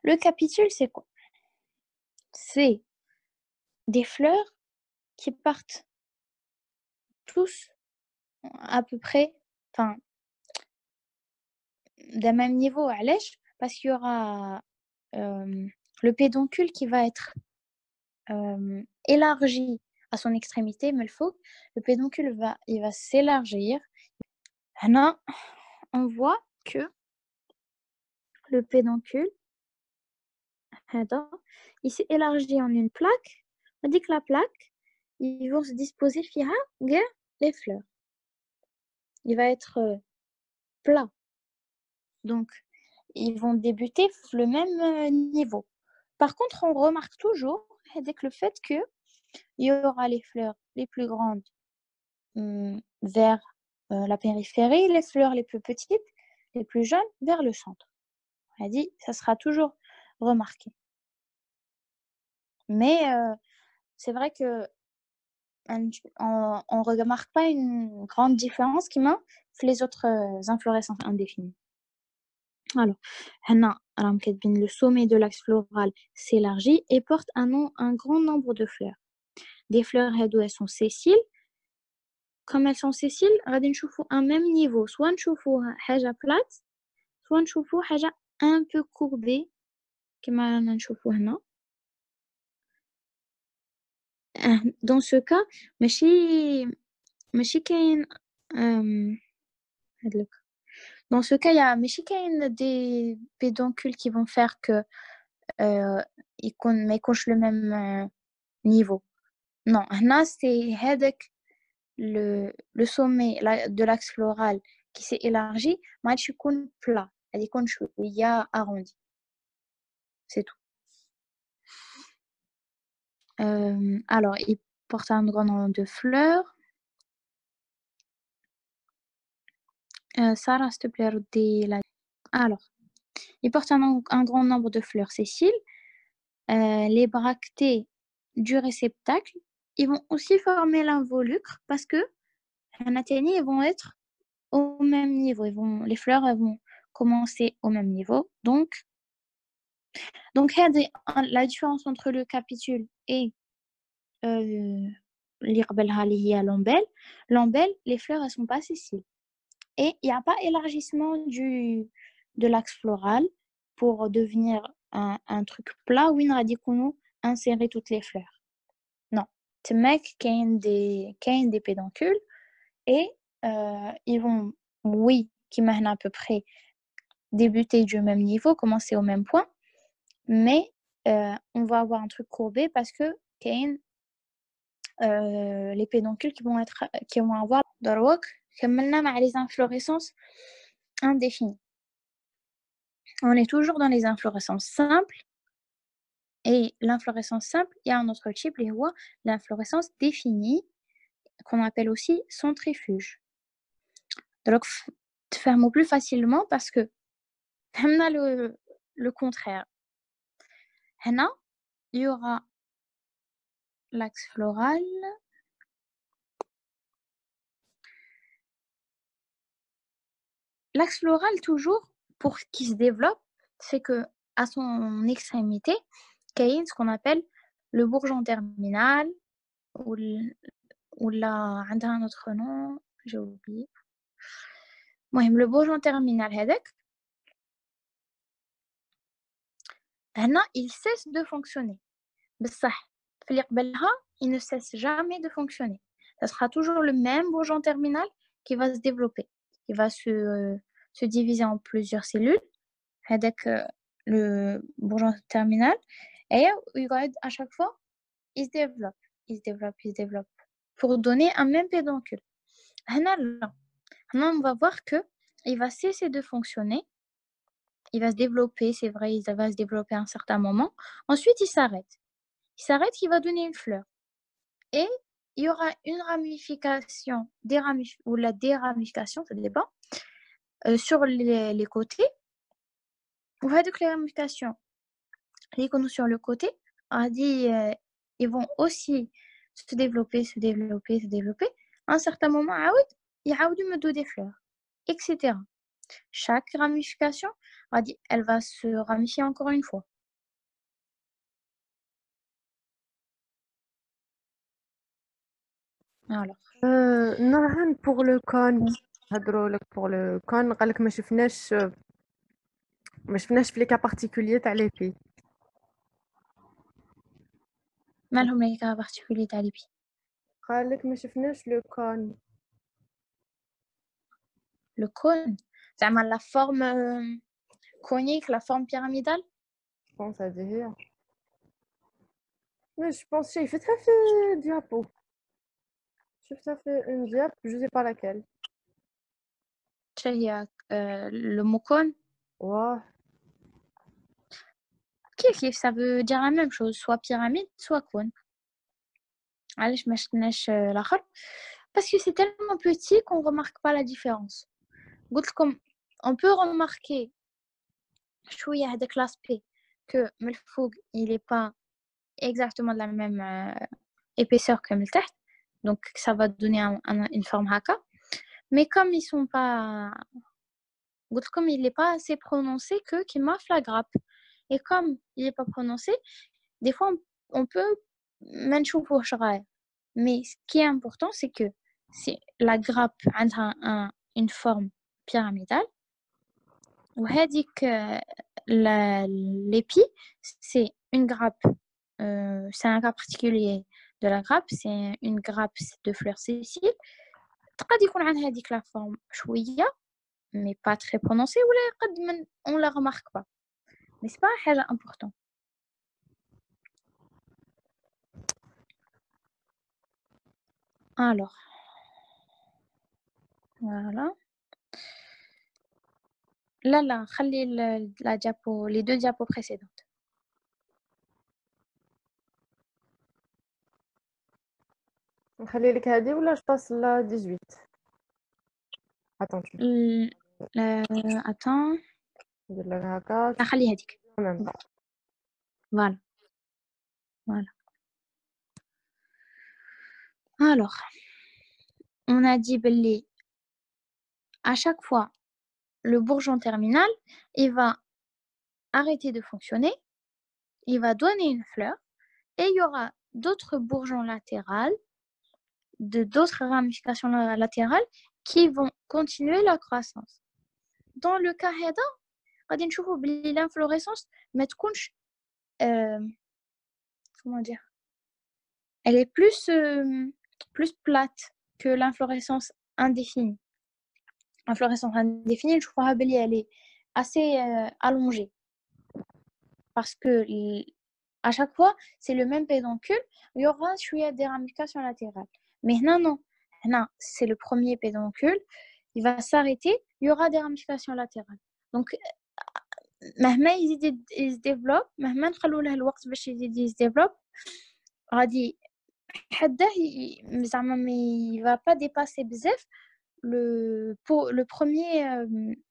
Le capitule, c'est quoi? C'est des fleurs qui partent tous à peu près, enfin, d'un même niveau à l'èche, parce qu'il y aura le pédoncule qui va être élargi à son extrémité mais le pédoncule il va s'élargir. Là, on voit que le pédoncule il s'est élargi en une plaque. On dit que la plaque, ils vont se disposer fiha les fleurs. Il va être plat. Donc, ils vont débuter le même niveau. Par contre, on remarque toujours avec le fait qu'il y aura les fleurs les plus grandes vers la périphérie, les fleurs les plus petites, les plus jeunes vers le centre. On a dit, ça sera toujours remarqué. Mais c'est vrai que on ne remarque pas une grande différence qui m'a fait les autres inflorescences indéfinies. Alors, le sommet de l'axe floral s'élargit et porte un grand nombre de fleurs. Des fleurs, elles sont sessiles. Comme elles sont sessiles, on va voir un même niveau. Soit on voit une plate, soit on voit un peu courbée, comme on voit ici. Dans ce cas, ماشي كاين dans ce cas, il y a des pédoncules qui vont faire que ils يكونش le même niveau. Non, là c'est le sommet de l'axe floral qui s'est élargi, ما عادش يكون plat, il يكون شوية arrondi. C'est tout. Alors, il porte un grand nombre de fleurs. Sarah, s'il te plaît, redis la... Alors, il porte un grand nombre de fleurs sessiles. Les bractées du réceptacle, ils vont aussi former l'involucre parce que ils vont être au même niveau. Les fleurs elles vont commencer au même niveau. Donc la différence entre le capitule et l'ombelle, les fleurs elles sont pas sessiles. Et il n'y a pas élargissement de l'axe floral pour devenir un truc plat où il nous insérer toutes les fleurs. Non. C'est mec qui a des pédoncules et ils vont, oui, qui mènent à peu près débuter du même niveau, commencer au même point, mais on va avoir un truc courbé parce que les pédoncules qui vont avoir les inflorescences indéfinies. On est toujours dans les inflorescences simples. Et l'inflorescence simple, il y a un autre type, l'inflorescence définie, qu'on appelle aussi centrifuge. Donc, faire plus facilement parce que on a le contraire. Là, il y aura l'axe floral. L'axe floral, toujours, pour qu'il se développe, c'est que à son extrémité, il y a ce qu'on appelle le bourgeon terminal ou là, un autre nom, j'ai oublié. Le bourgeon terminal, il cesse de fonctionner. Il ne cesse jamais de fonctionner. Ça sera toujours le même bourgeon terminal qui va se développer. Il va se diviser en plusieurs cellules. Avec le bourgeon terminal. Et à chaque fois, il se développe. Il se développe, il se développe. Pour donner un même pédoncule. Là, on va voir qu'il va cesser de fonctionner. Il va se développer, c'est vrai, il va se développer à un certain moment. Ensuite, il s'arrête. Il va donner une fleur. Et il y aura une ramification, ou la déramification, ça dépend, sur les côtés. Ou les ramifications, sur le côté, on a dit, ils vont aussi se développer, se développer, se développer. À un certain moment, il y a des fleurs, etc. Chaque ramification, on a dit, elle va se ramifier encore une fois. Alors. نورهان pour le cône هضروا لك pour le cône قال لك ما شفناش في لي كا بارتيكولير تاع لي بي مالهم les cas particuliers تاع les pieds. قال لك ما شفناش لو كون. Le cône, زعما la forme conique, la forme pyramidale. Je pense هذه هي. Mais je pense شايفتها في diapo. شفتها في une diap, je sais pas laquelle. هي le mot cône. واه كيف ça veut dire la même chose, soit pyramide, soit cône. علاش ما شفناش الاخر parce que c'est tellement petit qu'on remarque pas la différence. قلت لكم on peut remarquer شويه هذاك l'aspect que من الفوق il est pas exactement de la même épaisseur que من التحت, donc ça va donner une forme haka, mais comme ils sont pas comme il n'est pas assez prononcé que qui m'a la grappe, et comme il n'est pas prononcé, des fois on peut menchoufor shraï, mais ce qui est important c'est que c'est la grappe a une forme pyramidale ou هذيك l'épi c'est une grappe, c'est un cas particulier de la grappe, c'est une grappe de fleurs sessiles تقدر يكون عندها هذيك la forme شويه mais pas très prononcée, ou on la remarque pas, mais c'est pas حاجة important. Alors voilà, là خلي la diapo, les deux diapos précédentes. نخلي لك هذه ولا je passe la 18. Attends, tu Attends, ندير لك هكا خلي هذيك. en même temps. Voilà. Alors, on a dit belli à chaque fois le bourgeon terminal il va arrêter de fonctionner, il va donner une fleur et il y aura d'autres bourgeons latérales de d'autres ramifications latérales qui vont continuer la croissance. Dans le cas هذا غادي نشوفوا بلي l'inflorescence ما تكونش comment dire, elle est plus plate que l'inflorescence indéfinie. L'inflorescence indéfinie نشوفوها بلي elle est assez allongée parce que à chaque fois c'est le même pédoncule, il y aura des ramifications latérales. Mais non, c'est le premier pédoncule, il va s'arrêter, il y aura des ramifications latérales. Donc مهما يزيد يديفلوب, مهما نخلو له الوقت باش يديفلوب, غادي حداه زعما il va pas dépasser بزاف le premier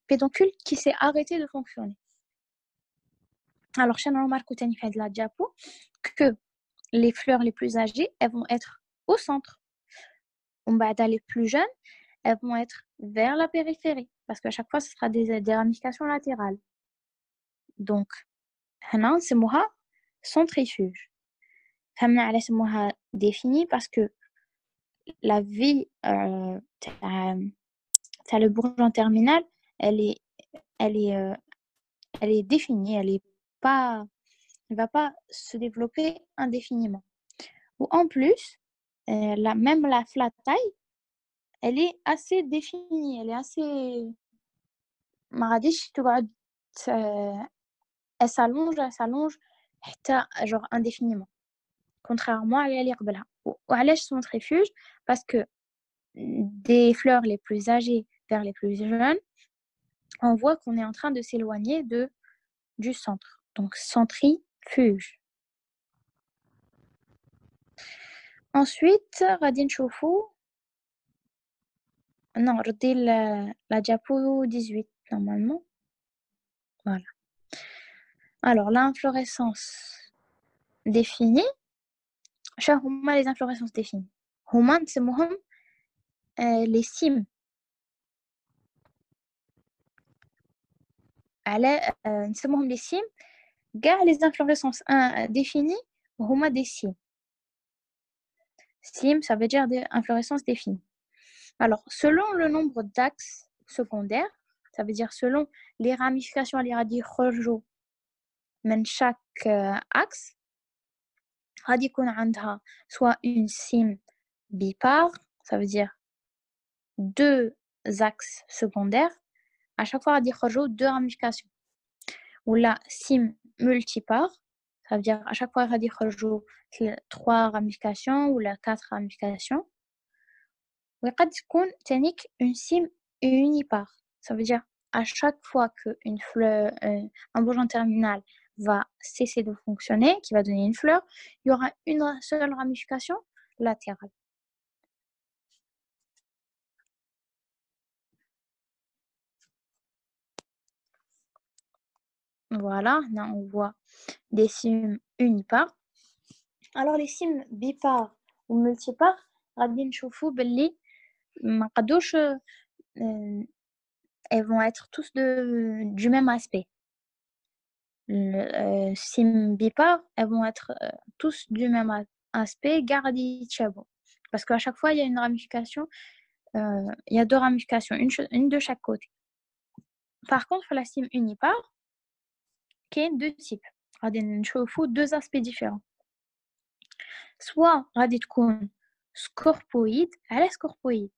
pédoncule qui s'est arrêté de fonctionner. Alors chez remarque تاني في هاد la diapo que les fleurs les plus âgées elles vont être au centre, les plus jeunes elles vont être vers la périphérie parce qu'à chaque fois ce sera des ramifications latérales. Donc هنا نسموها centrifuge. فهمنا على سموها définie parce que la vie t'as le bourgeon terminal elle est définie, elle va pas se développer indéfiniment. Ou en plus même la taille elle est assez définie, elle est assez ما غاديش تقعد elle s'allonge حتى genre indéfiniment, contrairement à اللي قبلها. وعلاش centrifuge parce que des fleurs les plus âgées vers les plus jeunes on voit qu'on est en train de s'éloigner du centre, donc centrifuge. Ensuite غادي نشوفوا non ردي la diapo 18 normalement. Voilà. Alors l'inflorescence définie, شنو هما les inflorescences définies, هما نسموهم les cimes. على نسموهم les cimes كاع les inflorescences définies هما des cimes. Cime, ça veut dire des inflorescences définies. Alors, selon le nombre d'axes secondaires, ça veut dire selon les ramifications اللي غادي يخرجوا من chaque axe, غادي يكون عندها soit une cime bipare, ça veut dire deux axes secondaires. À chaque fois غادي يخرجوا deux ramifications. Ou la cime multipare, ça veut dire à chaque fois غادي يخرجوا trois ramifications ou la quatre ramifications. وقد تكون تانيك une cime unipare, ça veut dire à chaque fois qu'une fleur, un bourgeon terminal va cesser de fonctionner, qui va donner une fleur, il y aura une seule ramification latérale. Voilà, là on voit des cimes unipares. Alors les cimes bipares ou multipares, غادي نشوفوا باللي ما قدوش elles vont être tous du même aspect. Cimes bipares, elles vont être tous du même aspect, غادي يتشابهوا. Parce qu'à chaque fois, il y a une ramification, il y a deux ramifications, une de chaque côté. Par contre, la cime unipare, qui est deux types. غادي نشوفوا deux aspects différents. Soit غادي تكون scorpoïde, على scorpoïde.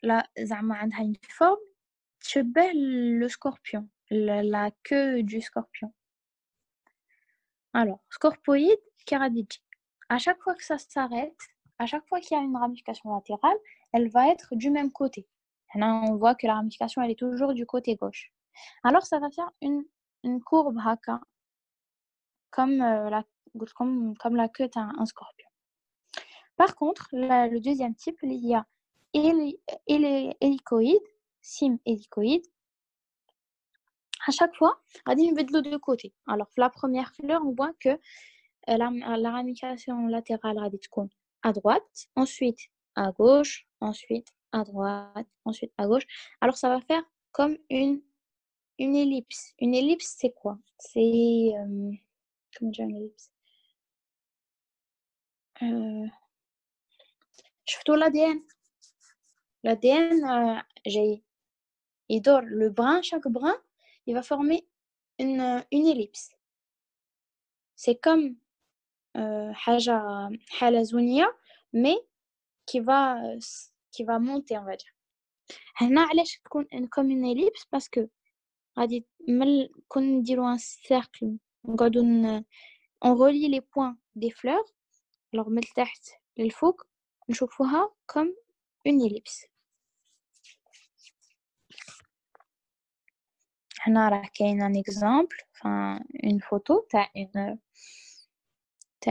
Là, زعما عندها une forme تشبه le scorpion, la queue du scorpion. Alors, scorpoïde, qui غادي تجي. À chaque fois que ça s'arrête, à chaque fois qu'il y a une ramification latérale, elle va être du même côté. Là, on voit que la ramification, elle est toujours du côté gauche. Alors, ça va faire une courbe haka, comme la queue d'un scorpion. Par contre, le deuxième type, il y a hélicoïde, cime hélicoïde. À chaque fois, on va de deux côtés. Alors, la première fleur, on voit que la ramification latérale est à droite, ensuite à gauche, ensuite à droite, ensuite à gauche. Alors, ça va faire comme une ellipse. Une ellipse, c'est quoi? C'est... comment dire une ellipse? شفتوا l'ADN. L'ADN, j'ai le brin, chaque brin, il va former une ellipse. C'est comme حاجة حلزونية, mais qui va monter, on va dire. هنا علاش تكون comme une ellipse parce que غادي كون نديرو un cercle نقعدو on relie les points des fleurs. Alors من التحت للفوق نشوفوها comme une ellipse. هنا راه كاين un exemple, enfin une photo تاع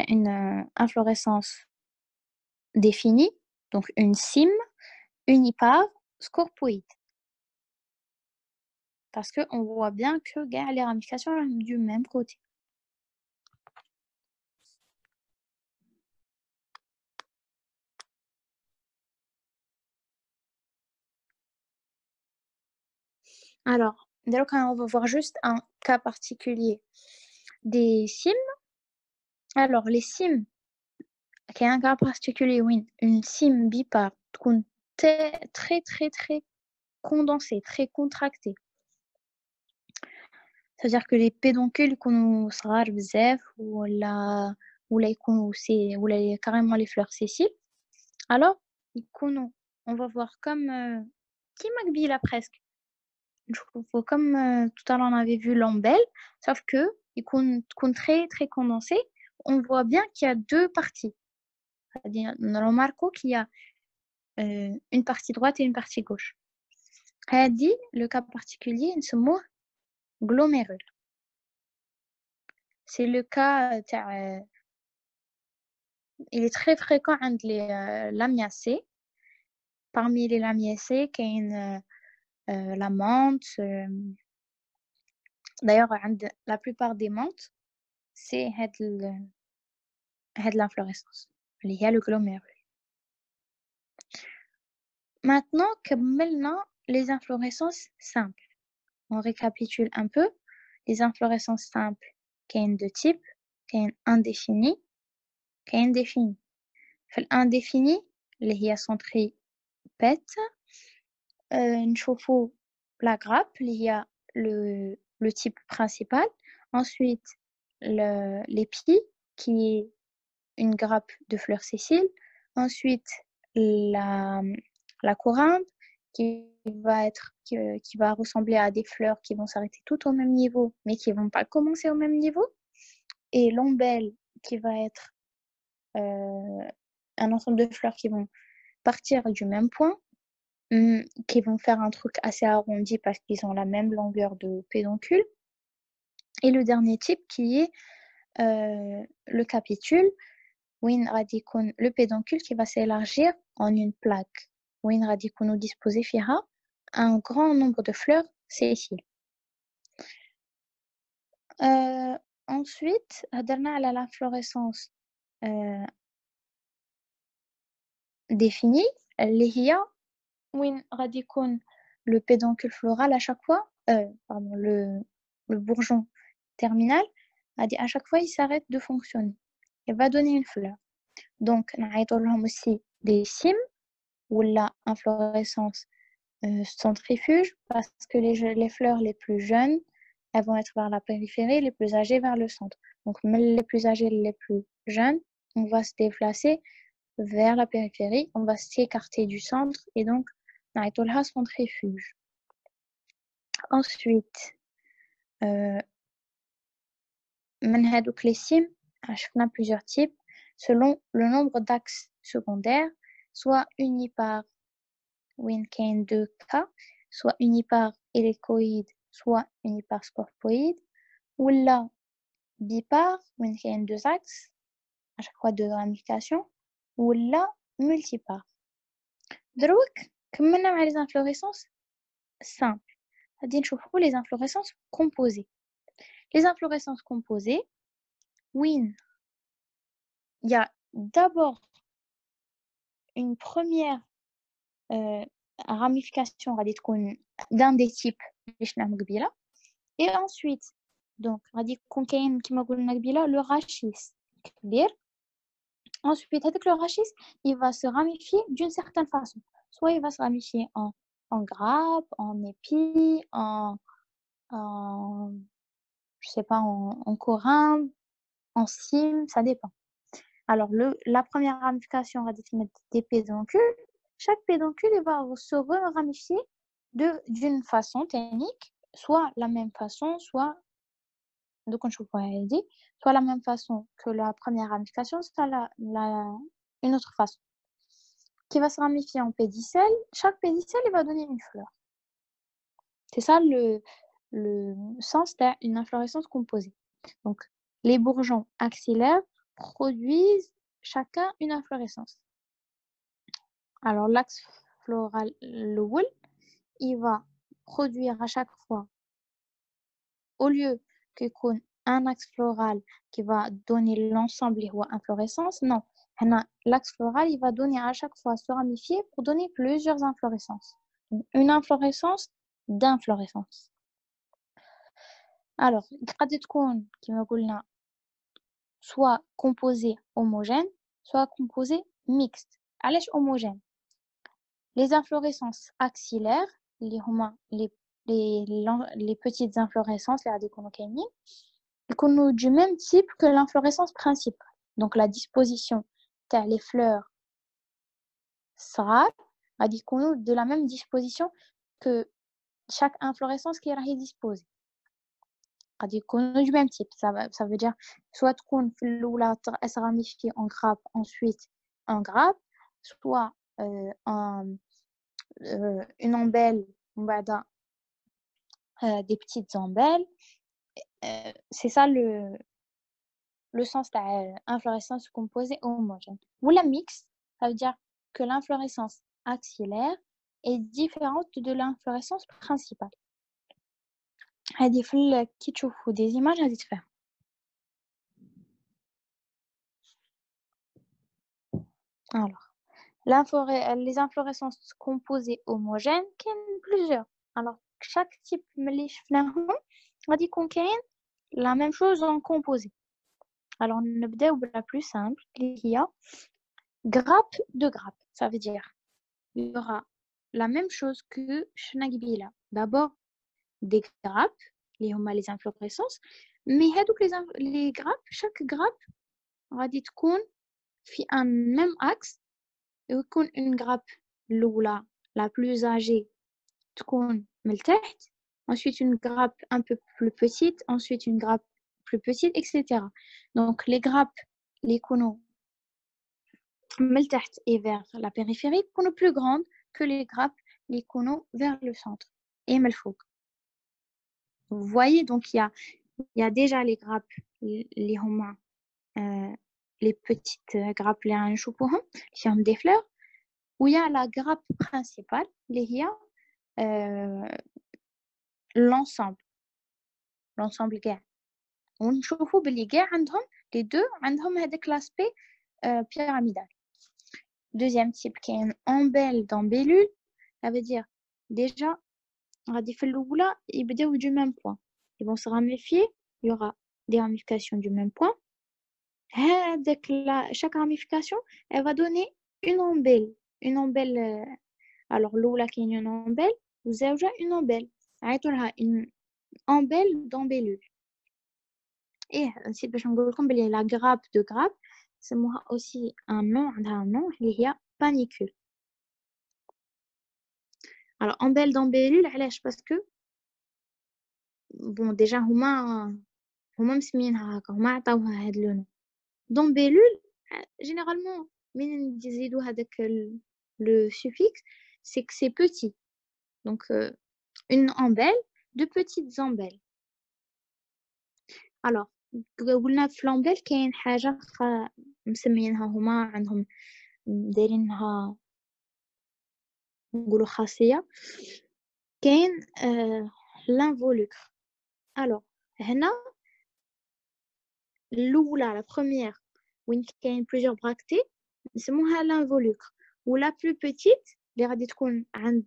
une inflorescence définie, donc une cime unipare scorpoïde. Parce qu'on voit bien que les ramifications sont du même côté. Alors, on va voir juste un cas particulier des cimes. Alors, les cimes, qui est un cas particulier, oui, une cime bipare, très, très, très condensée, très contractée. C'est-à-dire que les pédoncules يكونوا صغار بزاف ولا يكونوا ولا carrément les fleurs sessiles. Alors, on va voir comme كيما قبيله presque. Comme tout à l'heure on avait vu l'ombelle, sauf que تكون très très condensé. On voit bien qu'il y a deux parties. C'est-à-dire, on remarque qu'il y a une partie droite et une partie gauche. هذه le cas particulier نسموه glomérule. C'est le cas il est très fréquent entre les lamiacées. Parmi les lamiacées, il y a la menthe. D'ailleurs, la plupart des menthes, c'est l'inflorescence. Il y a le glomérule. Maintenant, كملنا les inflorescences simples. On récapitule un peu. Les inflorescences simples, il y a deux types. Il y a indéfini, il y a indéfini. L'indéfini, اللي هي centripète. نشوفوا la grappe, il y a le type principal. Ensuite, l'épi qui est une grappe de fleurs sessiles. Ensuite, la corymbe qui va ressembler à des fleurs qui vont s'arrêter tout au même niveau, mais qui ne vont pas commencer au même niveau. Et l'ombelle qui va être un ensemble de fleurs qui vont partir du même point, qui vont faire un truc assez arrondi parce qu'ils ont la même longueur de pédoncule. Et le dernier type qui est le capitule, le pédoncule qui va s'élargir en une plaque. وين غادي يكونوا disposés فيها un grand nombre de fleurs sessiles. Ensuite, هضرنا على l'inflorescence définie اللي هي وين غادي يكون le pédoncule floral à chaque fois, pardon, le bourgeon terminal, à chaque fois il s'arrête de fonctionner. Il va donner une fleur. Donc, نعيطوا لهم aussi des cimes ou la inflorescence centrifuge parce que les fleurs les plus jeunes, elles vont être vers la périphérie, les plus âgées vers le centre. Donc, les plus âgées, les plus jeunes, on va se déplacer vers la périphérie, on va s'écarter du centre et donc, نعيطوا لها centrifuge. Ensuite, من هادوك les cimes, on a plusieurs types selon le nombre d'axes secondaires, soit unis par وين كاين 2 cas, soit unis par hélicoïde, soit unis par scorpoïde, ou là bipare وين كاين 2 axes, à chaque fois 2 ramifications, ou là multipare. دروك كملنا مع les inflorescences simples. غادي نشوفوا les inflorescences composées. Les inflorescences composées, وين il y a d'abord une première ramification غادي تكون d'un des types اللي شفناهم قبيله. Et ensuite, donc, غادي يكون كاين كما قلنا قبيله le rachis كبير. Ensuite, avec le rachis, il va se ramifier d'une certaine façon. Soit il va se ramifier en grappe, en épi, je sais pas, en corymbe, en cime, ça dépend. Alors, la première ramification, on va définir des pédoncules. Chaque pédoncule il va se ramifier d'une façon technique, soit la même façon, soit la même façon que la première ramification, soit une autre façon. Qui va se ramifier en pédicelle. Chaque pédicelle, il va donner une fleur. C'est ça le sens d'une inflorescence composée. Donc, les bourgeons axillaires produisent chacun une inflorescence. Alors, l'axe floral, le wool, il va produire à chaque fois, au lieu qu'il y ait un axe floral qui va donner l'ensemble de inflorescences, non. L'axe floral, il va donner à chaque fois se ramifier pour donner plusieurs inflorescences. Donc, une inflorescence d'inflorescence. Alors, غادي تكون كما قلنا soit composé homogène, soit composé mixte. علاش homogène? Les inflorescences axillaires, les petites inflorescences, les radiculaires, ils sont du même type que l'inflorescence principale. Donc la disposition des fleurs sera de la même disposition que chaque inflorescence qui est disposée. Du même type. Ça veut dire soit elle se ramifie en grappe, ensuite en grappe, soit une ombelle, des petites ombelles. C'est ça le sens de l'inflorescence composée homogène. Ou la mixte, ça veut dire que l'inflorescence axillaire est différente de l'inflorescence principale. كي تشوفوا des images غادي تفهم. Alors, les inflorescences composées homogènes, il y en a plusieurs. Alors, chaque type ملي شفناهم غادي يكون كاين la même chose en composé. Alors, نبداو بلا plus simple اللي هي grappe de grappe. Ça veut dire il y aura la même chose que شفنا قبيله. D'abord des grappes اللي هما les inflorescences, mais هادوك les grappes, chaque grappe غادي تكون في un même axe يكون une grappe الأولى la plus âgée تكون من التحت, ensuite une grappe un peu plus petite, ensuite une grappe plus petite, etc. Donc les grappes اللي يكونوا من التحت et vers la périphérie يكونوا plus grandes que les grappes اللي يكونوا vers le centre et من الفوق. Vous voyez, donc il y a déjà les grappes اللي هما les petites grappes اللي غنشوفوهم فيهم des fleurs, où il y a la grappe principale اللي هي l'ensemble كاع, ونشوفوا باللي كاع عندهم les deux عندهم هذاك l'aspect pyramidal. Deuxième type كاين ombelle d'embellule, ça veut dire déjà غادي في الاولى يبداو du même point, ils vont se ramifier, il y aura des ramifications du même point. Chaque ramification elle va donner une ombelle. Alors الاولى كاين une ombelle وزوجة une ombelle, عيطوا لها une ombelle d'embellule. ايه نسيت باش نقول لكم بلي la grappe de grappe سموها aussi un nom, عندها un nom اللي هي panicule. Alors ombelle d'embellule علاش باسكو bon déjà هما مسمينها هكا, هما عطاوها هاد لو نو d'embellule. Généralement من يزيدوا هذاك le suffixe c'est que c'est petit, donc une ombelle, de petites ombelles. alors قلنا في l'ombelle كاين حاجه مسمينها هما عندهم دايرينها نقولوا خاصيه, كاين l'involucre. alors هنا الاولى la première وين كاين plusieurs bractées نسموها l'involucre, ou la plus petite اللي غادي تكون عند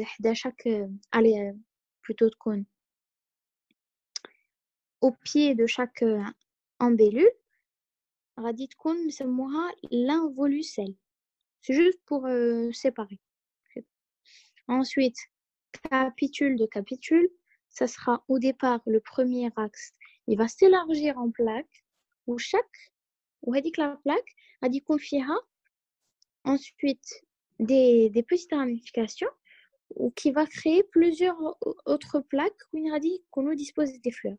حدا chaque allez plutôt تكون au pied de chaque embellule غادي تكون نسموها l'involucelle. C'est juste pour séparer. Ensuite, capitule de capitule, ça sera au départ le premier axe, il va s'élargir en plaque, où chaque وهذيك la plaque غادي يكون فيها ensuite des petites ramifications ou qui va créer plusieurs autres plaques où غادي يكونوا disposées des fleurs.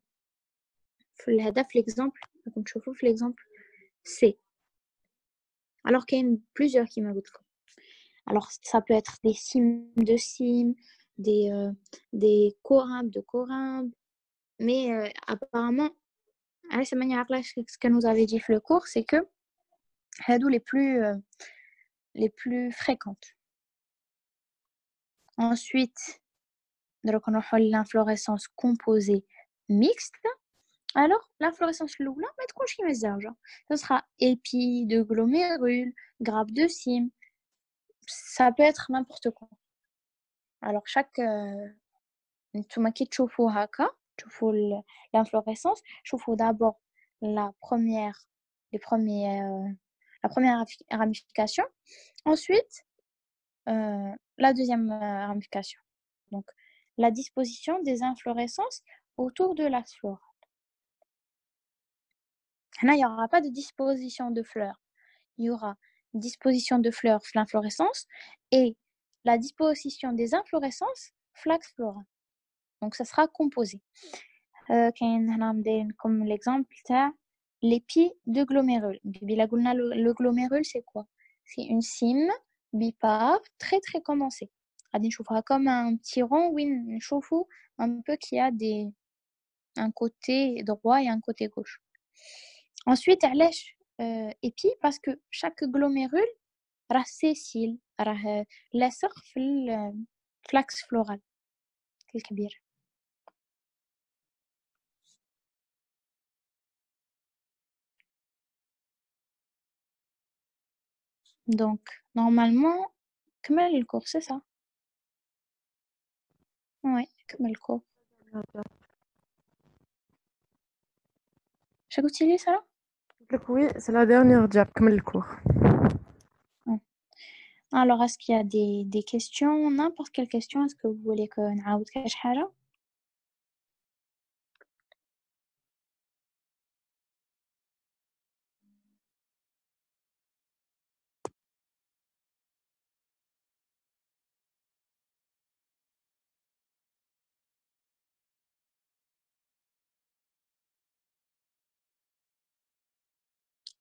هذا في l'exemple راكم تشوفوا في l'exemple C. alors qu'il y a plusieurs qui m'ajoutent. Alors ça peut être des cimes de cimes, des corymbes de corymbes, mais apparemment ce que nous avait dit le cours, c'est que les plus fréquentes. Ensuite, l'inflorescence composée mixte. Alors, l'inflorescence l'oula, mais تكونش كيما الزوجة. Ça sera épi de glomérules, grappes de cymes. Ça peut être n'importe quoi. Alors, chaque نتوما كي تشوفوا هكا تشوفوا l'inflorescence, تشوفوا d'abord la première ramification, ensuite la deuxième ramification. Donc la disposition des inflorescences autour de la flore. Là, il n'y aura pas de disposition de fleurs. Il y aura disposition de fleurs, l'inflorescence, et la disposition des inflorescences, flax flora. Donc ça sera composé. Comme l'exemple, l'épi de glomérule. Le glomérule, c'est quoi? C'est une cyme bipare très très condensée. Comme un petit rond où on chauffe un peu qui a un côté droit et un côté gauche. Ensuite, épi parce que chaque glomérule a ses cils, la surf le flax floral. كبير. Donc, normalement, كمل الكور, c'est ça? Oui, كمل الكور. J'ai goûté ça? Oui, c'est la dernière diap, كمل الكور. Alors, est-ce qu'il y a des questions? N'importe quelle question, est-ce que vous voulez que نعاود كاش حاجة؟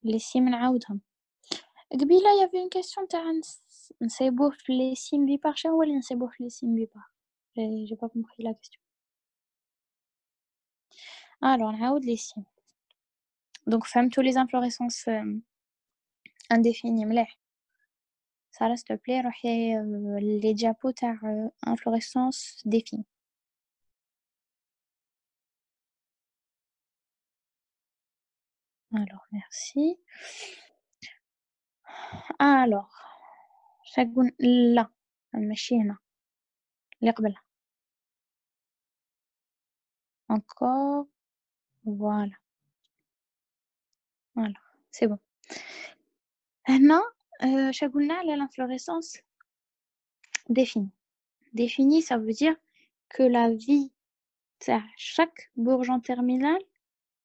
les sims نعاودهم. قبيله il y avait une question تاع نصيبوه في les sims bipar شنو هو اللي نصيبوه في les sims bipar. J'ai pas compris la question. Alors نعاود les sims. Donc فهمتوا les inflorescences indéfinies مليح. Sarah s'il te plaît روحي les diapos تاع inflorescence définie. Alors merci. Alors شقول لا ماشي هنا اللي قبلها. Encore voilà. Voilà, c'est bon. هنا شقولنا على l'inflorescence définie. Définie, ça veut dire que la vie تاع chaque bourgeon terminal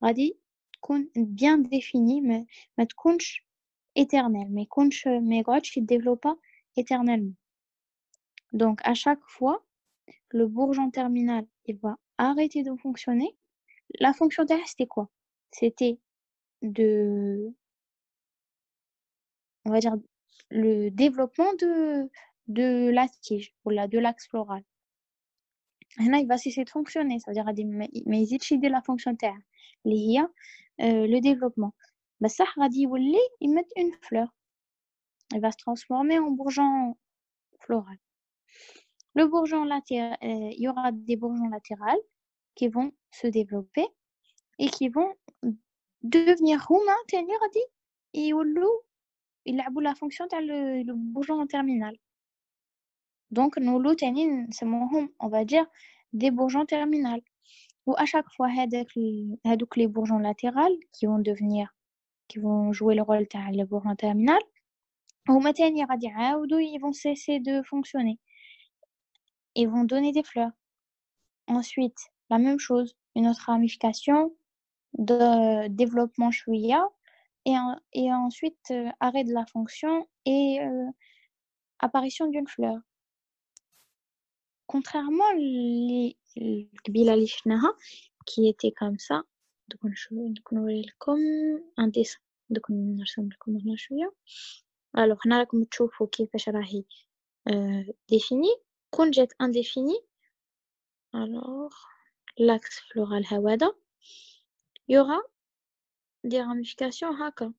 غادي تكون bien définie ما تكونش éternelle ما يقعدش يديفلوبا éternellement. Donc à chaque fois le bourgeon terminal il va arrêter de fonctionner. La fonction derrière c'était quoi? C'était on va dire le développement de la tige ou de l'axe floral. هنا il va cesser de fonctionner, ça veut dire ما يزيدش يدير la fonction تاعه اللي هي le développement. بصح غادي يولي يمد une fleur. Il va se transformer en bourgeon floral. Le bourgeon latéral, il y aura des bourgeons latérales qui vont se développer et qui vont devenir هما تاني غادي يولوا يلعبوا la fonction تاع le bourgeon terminal. Donc nous تاني نسموهم on va dire des bourgeons terminales. Ou à chaque fois هادوك les bourgeons latérales qui vont jouer le rôle تاع le bourgeon terminal هما تاني غادي يعاودوا ils vont cesser de fonctionner. Ils vont donner des fleurs. Ensuite, la même chose, une autre ramification de développement chouïa et ensuite arrêt de la fonction et apparition d'une fleur. Contrairement les القبيلة اللي شفناها qui était comme ça. دوك نوري لكم un dessin. دوك نرسم لكم هنا شوية. alors هنا راكم تشوفوا كيفاش راهي définie. كون جات indéfinie alors l'axe floral هذا il y aura des ramifications هكا.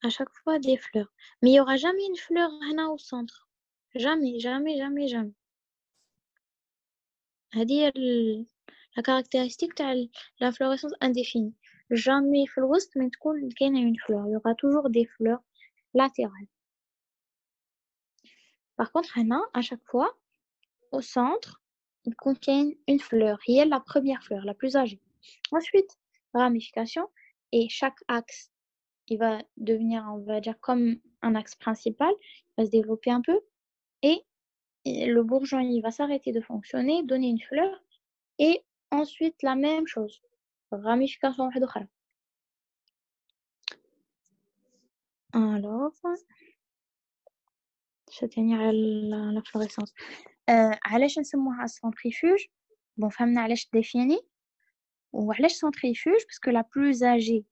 À chaque fois des fleurs. Mais il n'y aura jamais une fleur هنا au centre. Jamais, jamais, jamais, jamais. هذه la caractéristique تاع l'inflorescence indéfinie. Jamais في الوسط ما تكون كاينة une fleur. Il y aura toujours des fleurs latérales. Par contre هنا à chaque fois au centre il contient une fleur. هي la première fleur, la plus âgée. Ensuite, ramification et chaque axe il va devenir, on va dire, comme un axe principal, il va se développer un peu, et le bourgeon, il va s'arrêter de fonctionner, donner une fleur, et ensuite la même chose, ramification. Alors, je tenir la florescence. علاش نسموها centrifuge. Bon, فهمنا علاش défini وعلاش centrifuge parce que la plus âgée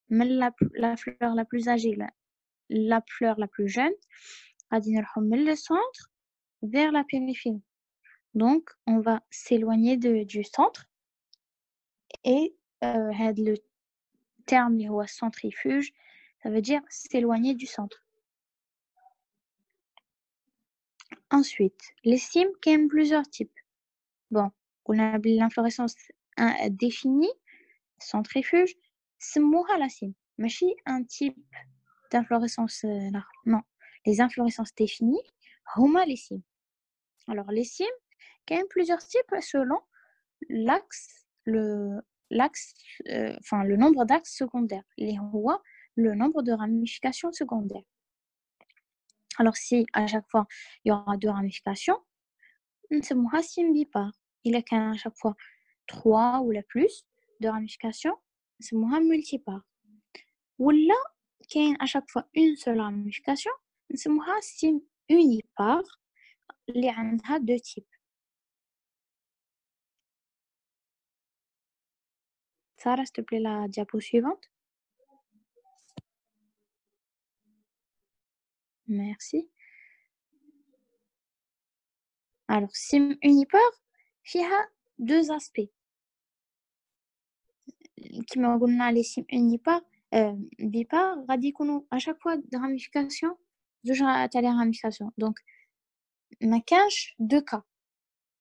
la fleur la plus âgée la fleur la plus jeune غادي نروحو من le centre vers la périphérie. Donc on va s'éloigner du centre et le terme اللي هو centrifuge ça veut dire s'éloigner du centre. Ensuite les cimes كاين plusieurs types. Bon on a l'inflorescence définie centrifuge سموها la cime ماشي un type d'inflorescence non les inflorescences définies هما les cimes. Alors les cimes كاين plusieurs types selon le nombre d'axes secondaires اللي هو le nombre de ramifications secondaires. Alors si à chaque fois il y aura 2 ramifications نسموها cime bipare. Il y a à chaque fois 3 ou plus de ramifications نسموها multipare. ولا كاين à chaque fois une seule ramification نسموها cime unipare اللي عندها 2 types. Sarah, s'il te plaît, la diapo suivante. Merci. Alors, sim unipare, il y a deux aspects. Qui m'a قلنا les sim unipare, bipare, غادي يكونوا à chaque fois de ramification, زوج تاع les ramifications. Donc, ما كانش deux cas.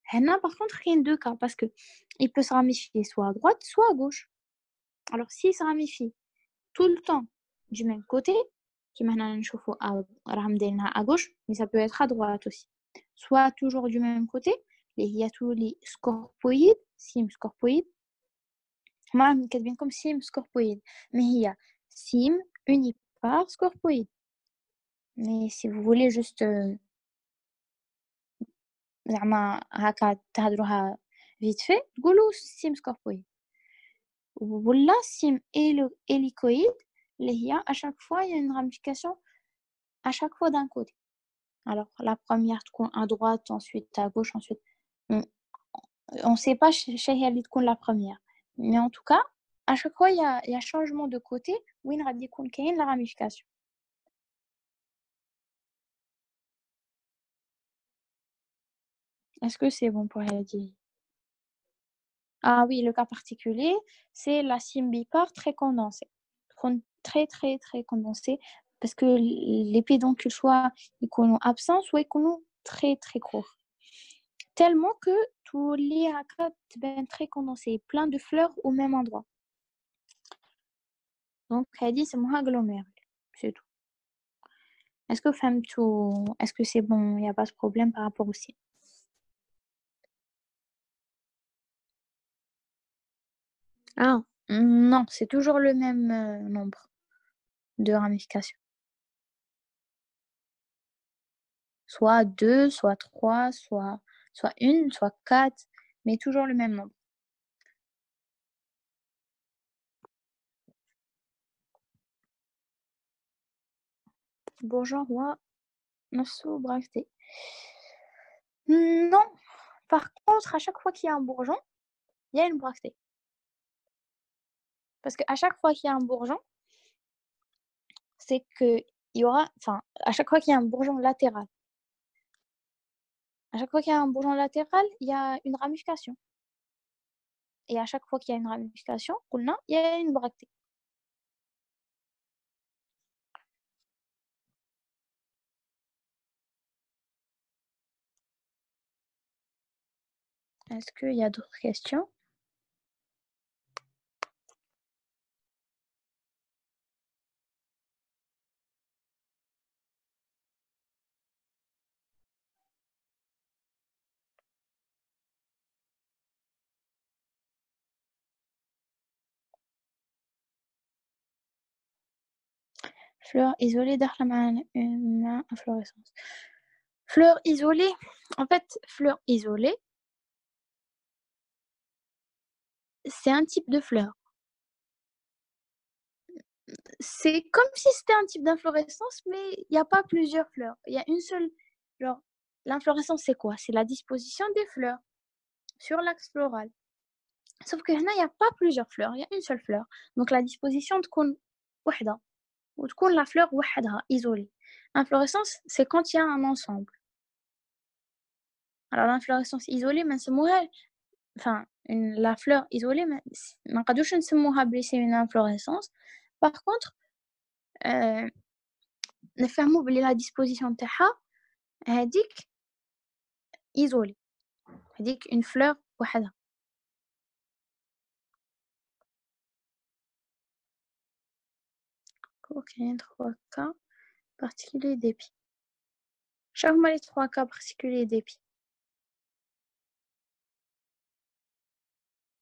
هنا par contre, il y a deux cas parce que il peut se ramifier soit à droite, soit à gauche. Alors, s'il se ramifie tout le temps du même côté, qui maintenant نشوفوا راهم دايرينها à gauche, mais ça peut être à droite aussi. Soit toujours du même côté, il y a tous les scorpoïdes, sim scorpoïdes. هما راهم كاتبين comme sim scorpoïde, mais il y a sim unipare scorpoïde. Mais si vous voulez juste زعما هكا تهضروها vite fait تقولوا sim scorpoïde. ولا sim hélicoïde اللي هي à chaque fois il y a une ramification à chaque fois d'un côté. Alors la première تكون à droite, ensuite à gauche, ensuite on sait pas شنو هي اللي تكون la première. Mais en tout cas, à chaque fois il y a changement de côté وين غادي يكون كاين la ramification. Est-ce que c'est bon pour Heidi? Ah oui, le cas particulier, c'est la cime bipare très condensée. Très, très, très condensée. Parce que les pédoncules, soit ils sont absents, soit ils sont très, très courts. Tellement que tous les haka sont très condensés, plein de fleurs au même endroit. Donc, Heidi, c'est mon aggloméré. C'est tout. Est-ce que femme tout, est-ce que c'est bon? Il n'y a pas de problème par rapport au cime? Ah, non, c'est toujours le même nombre de ramifications. Soit 2, soit 3, soit 1, soit 4, mais toujours le même nombre. Bourgeon, roi, nosso, bracté. Non. Par contre, à chaque fois qu'il y a un bourgeon, il y a une bractée. Parce qu'à chaque fois qu'il y a un bourgeon, c'est qu'il y aura... Enfin, à chaque fois qu'il y a un bourgeon latéral, à chaque fois qu'il y a un bourgeon latéral, il y a une ramification. Et à chaque fois qu'il y a une ramification, il y a une bractée. Est-ce qu'il y a d'autres questions? Fleurs isolées داخلة مع inflorescence. Fleurs isolées, en fait, fleurs isolées, c'est un type de fleur. C'est comme si c'était un type d'inflorescence, mais il n'y a pas plusieurs fleurs. Il y a une seule. Genre, l'inflorescence, c'est quoi? C'est la disposition des fleurs sur l'axe floral. Sauf que là, il n'y a pas plusieurs fleurs, il y a une seule fleur. Donc la disposition تكون وحدة وتكون la fleur وحدها isolée. L'inflorescence, c'est quand il y a un ensemble. Alors l'inflorescence isolée, enfin, la fleur isolée, ما نقدروش نسموها بلي c'est une inflorescence. Par contre, نفهموا بلي la disposition تاعها هذيك isolée. هذيك une fleur وحدها. كاين 3 cas particuliers d'épis. شنو هما les 3 cas particuliers d'épis?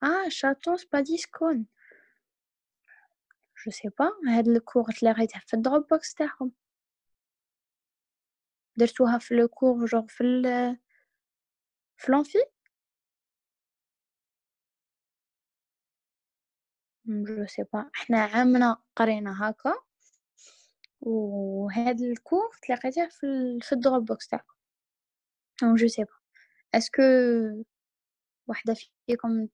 Ah, chaton spadiscone. Je sais pas, هاد الكور تلاقيته في الدروبوكس تاعهم. درتوها في لو كور جوغ في لونفي. Je sais pas. احنا عامنا قرينا هكا وهاد الكور تلاقيته في الدروبوكس تاعكم. Donc je sais pas. Est-ce que واحدة فيكم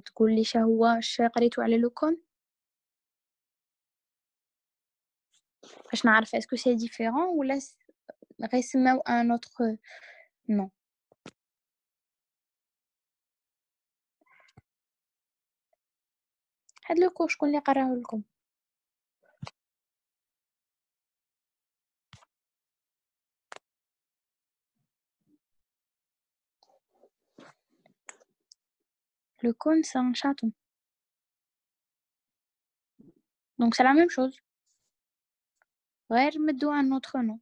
تقول لي واش قريتو على لو كون باش نعرف اسكو سي ديفيرون ولا غير سماو ان اوتر نو. هاد لو كور شكون اللي قراه لكم؟ Le cône, c'est un chaton. Donc c'est la même chose. غير مدو un autre nom.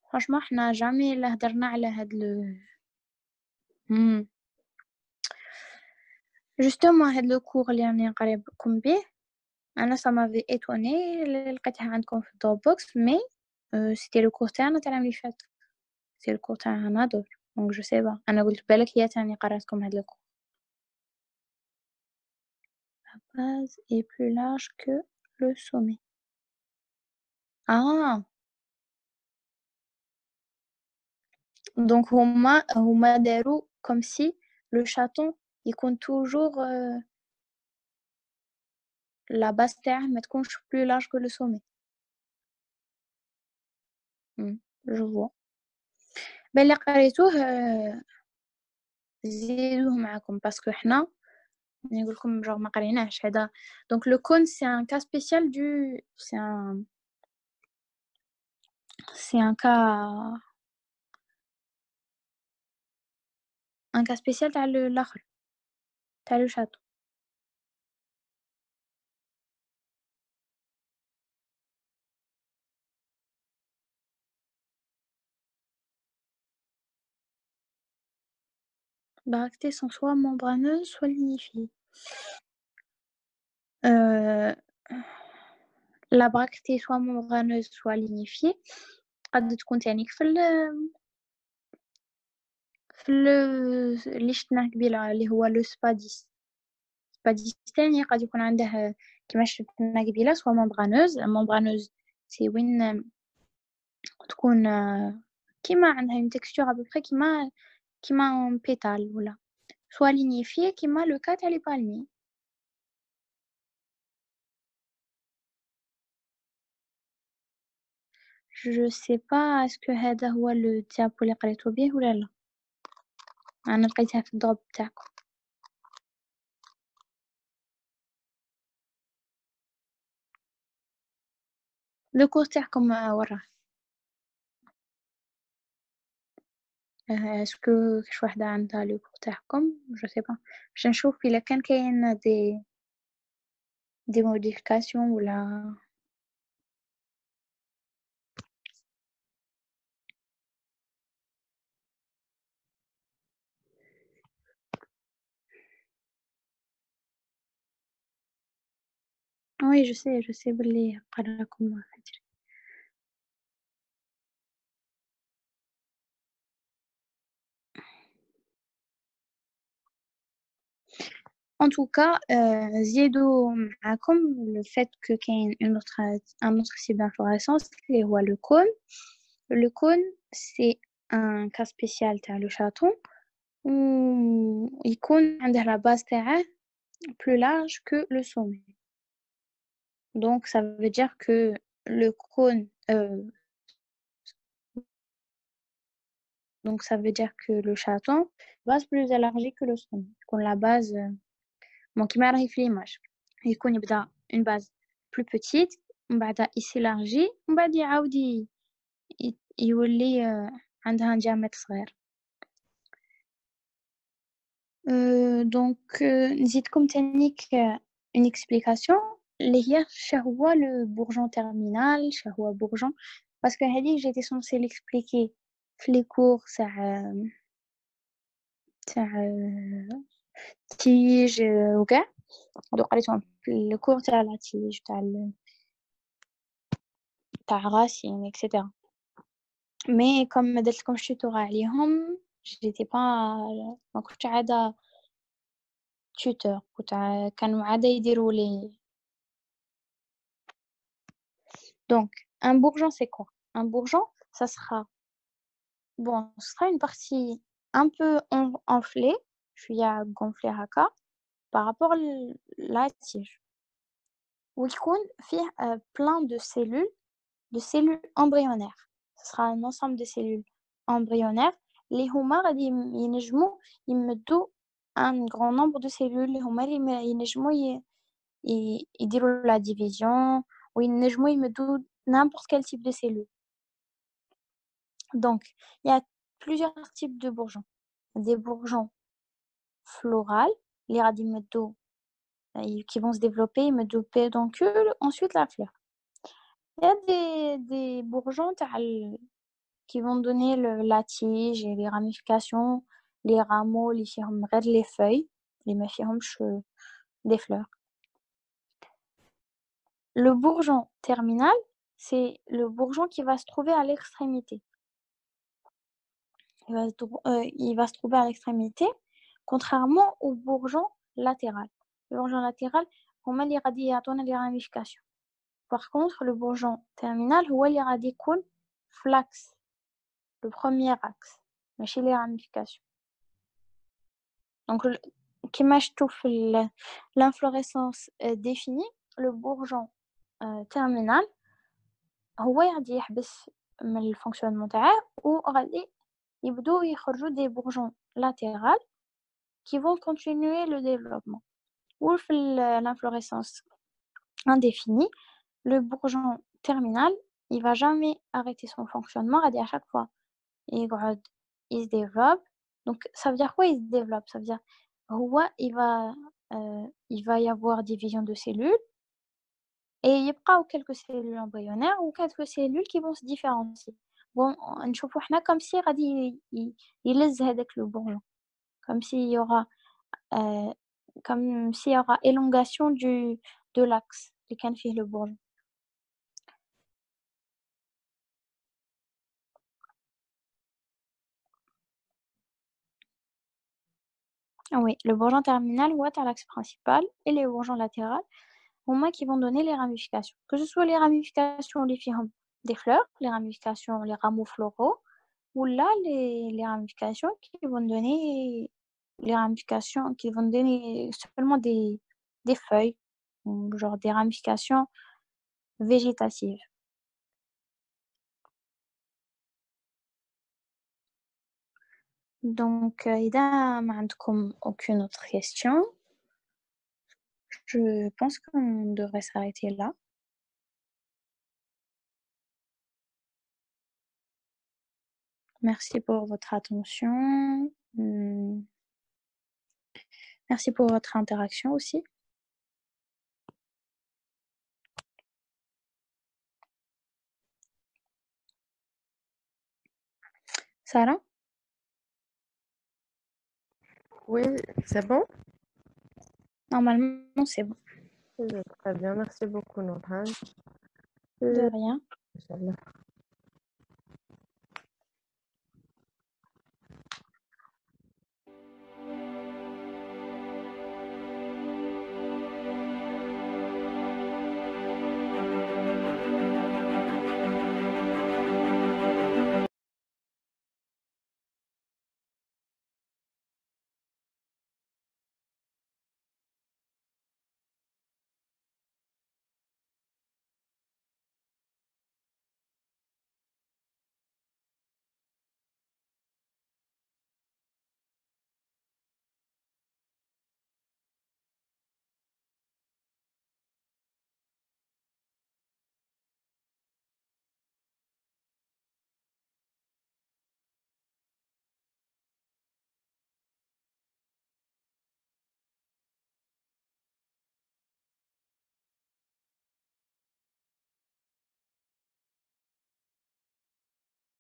Franchement, حنا jamais لا هدرنا على هاد Justement, هاد لو كور اللي راني نقريكم بيه أنا ça m'avait étonné لقيتها عندكم في Dropbox mais c'était le cours تاعنا تاع العام اللي فات. C'est le cours تاع نادر. Donc je sais pas. أنا قلت بالك هي تاني قراتكم هاد لو كور. La base est plus large que le sommet. Ah! Donc هما داروا comme si le chaton يكون toujours la base تاعه ما تكونش plus large que le sommet. Je vois. اللي قريتوه زيدوه معاكم باسكو حنا نقول لكم genre ما قريناهش هذا. Donc le cône c'est un cas spécial du c'est un cas spécial تاع الاخر تاع le château. Bractées sont soit membraneuses soit lignifiées. La bractée soit membraneuse soit lignifiée قد تكون تانيك في اللي شفناه قبيله اللي هو لو سباديس. سباديس تاني قد يكون عنده كما شفنا قبيله سوا ممبرانوز سي وين تكون كيما عندها une texture à peu près كيما بيتال ولا سوا لينيفيه كيما لو كا تاع لي بالمي. je sais pas اسكو هذا هو لو تيابو اللي قريتو بيه ولا لا. انا لقيتها في الدروب تاعكم. لو كور تاعكم وراه اسكو كاش وحده عندها لو كور تاعكم جو سي با باش نشوف الا كان كاين دي موديفيكاسيون ولا oui je sais بلي قراكم فجر. En tout cas, زيدوا معاكم le fait que كاين un autre type d'inflorescence اللي هو le cône. Le cône c'est un cas spécial تاع le chaton ويكون عنده la base تاعه plus large que le sommet. Donc ça veut dire que le cône donc ça veut dire que le chaton base plus élargie que le sommet. يكون la base bon كيما راهي في l'image يكون يبدا une base plus petite ومن بعد يسيلارجي ومن بعد يعاود يولي عندها un diamètre صغير. donc نزيدكم تانيك une explication اللي هي شهو le bourgeon terminal شهو bourgeon parce que هذيك j'étais censée l'expliquer في les cours تاع تيج وكاع هادو قريتهم في الكور تاع لا تيج تاع غاسين اكسيتيرا مي كوم ما درتلكمش توتورا عليهم جيتي با ما كنتش عاده tuteur كانوا عاده يديروا لي. donc un bourgeon c'est quoi? Un bourgeon ça sera bon, ce sera une partie un peu enflée, je suis à gonfler haka, par rapport à la tige. ويكون فيه plein de cellules embryonnaires. Ce sera un ensemble de cellules embryonnaires اللي هما غادي ينجموا يمدوا un grand nombre de cellules اللي هما اللي ينجموا يديروا la division وينجموا يمدوا n'importe quel type de cellules. Donc, il y a plusieurs types de bourgeons. Des bourgeons florales, les غادي يمدوا qui vont se développer, يمدوا pédoncule, ensuite la fleur. Il y a des bourgeons qui vont donner la tige et les ramifications, les rameaux, les feuilles, les des fleurs. Le bourgeon terminal, c'est le bourgeon qui va se trouver à l'extrémité. Il va se trouver à l'extrémité, contrairement au bourgeon latéral. Le bourgeon latéral, on met les ramifications. Par contre, le bourgeon terminal, il y a des flax, le premier axe, mais chez les ramifications. Donc, comme je trouve l'inflorescence définie, le bourgeon terminal, هو غادي يحبس من الفونكسيونمون تاعه وغادي يبدو يخرجوا des bourgeons latérales qui vont continuer le développement. Ou l'inflorescence indéfinie, le bourgeon terminal, il va jamais arrêter son fonctionnement, à chaque fois il se développe. Donc ça veut dire quoi il se développe? Ça veut dire il va y avoir division de cellules et il y aura quelques cellules embryonnaires ou quelques cellules qui vont se différencier. Bon, نشوفوا حنا comme si غادي يلز هذاك le bourgeon, comme s'il y aura comme s'il y aura élongation de l'axe اللي كان فيه le bourgeon. Oui, le bourgeon terminal ou à l'axe principal et les bourgeons latéraux qui vont donner les ramifications. Que ce soit les ramifications des fleurs, les ramifications, les rameaux floraux, ou là les ramifications qui vont donner les ramifications qui vont donner seulement des feuilles, genre des ramifications végétatives. Donc, إذا ما عندكم aucune autre question, je pense qu'on devrait s'arrêter là. Merci pour votre attention. Merci pour votre interaction aussi. Sarah? Oui, c'est bon? Normalement, c'est bon. Très bien, merci beaucoup, Nurhan. De rien. Inch'Allah.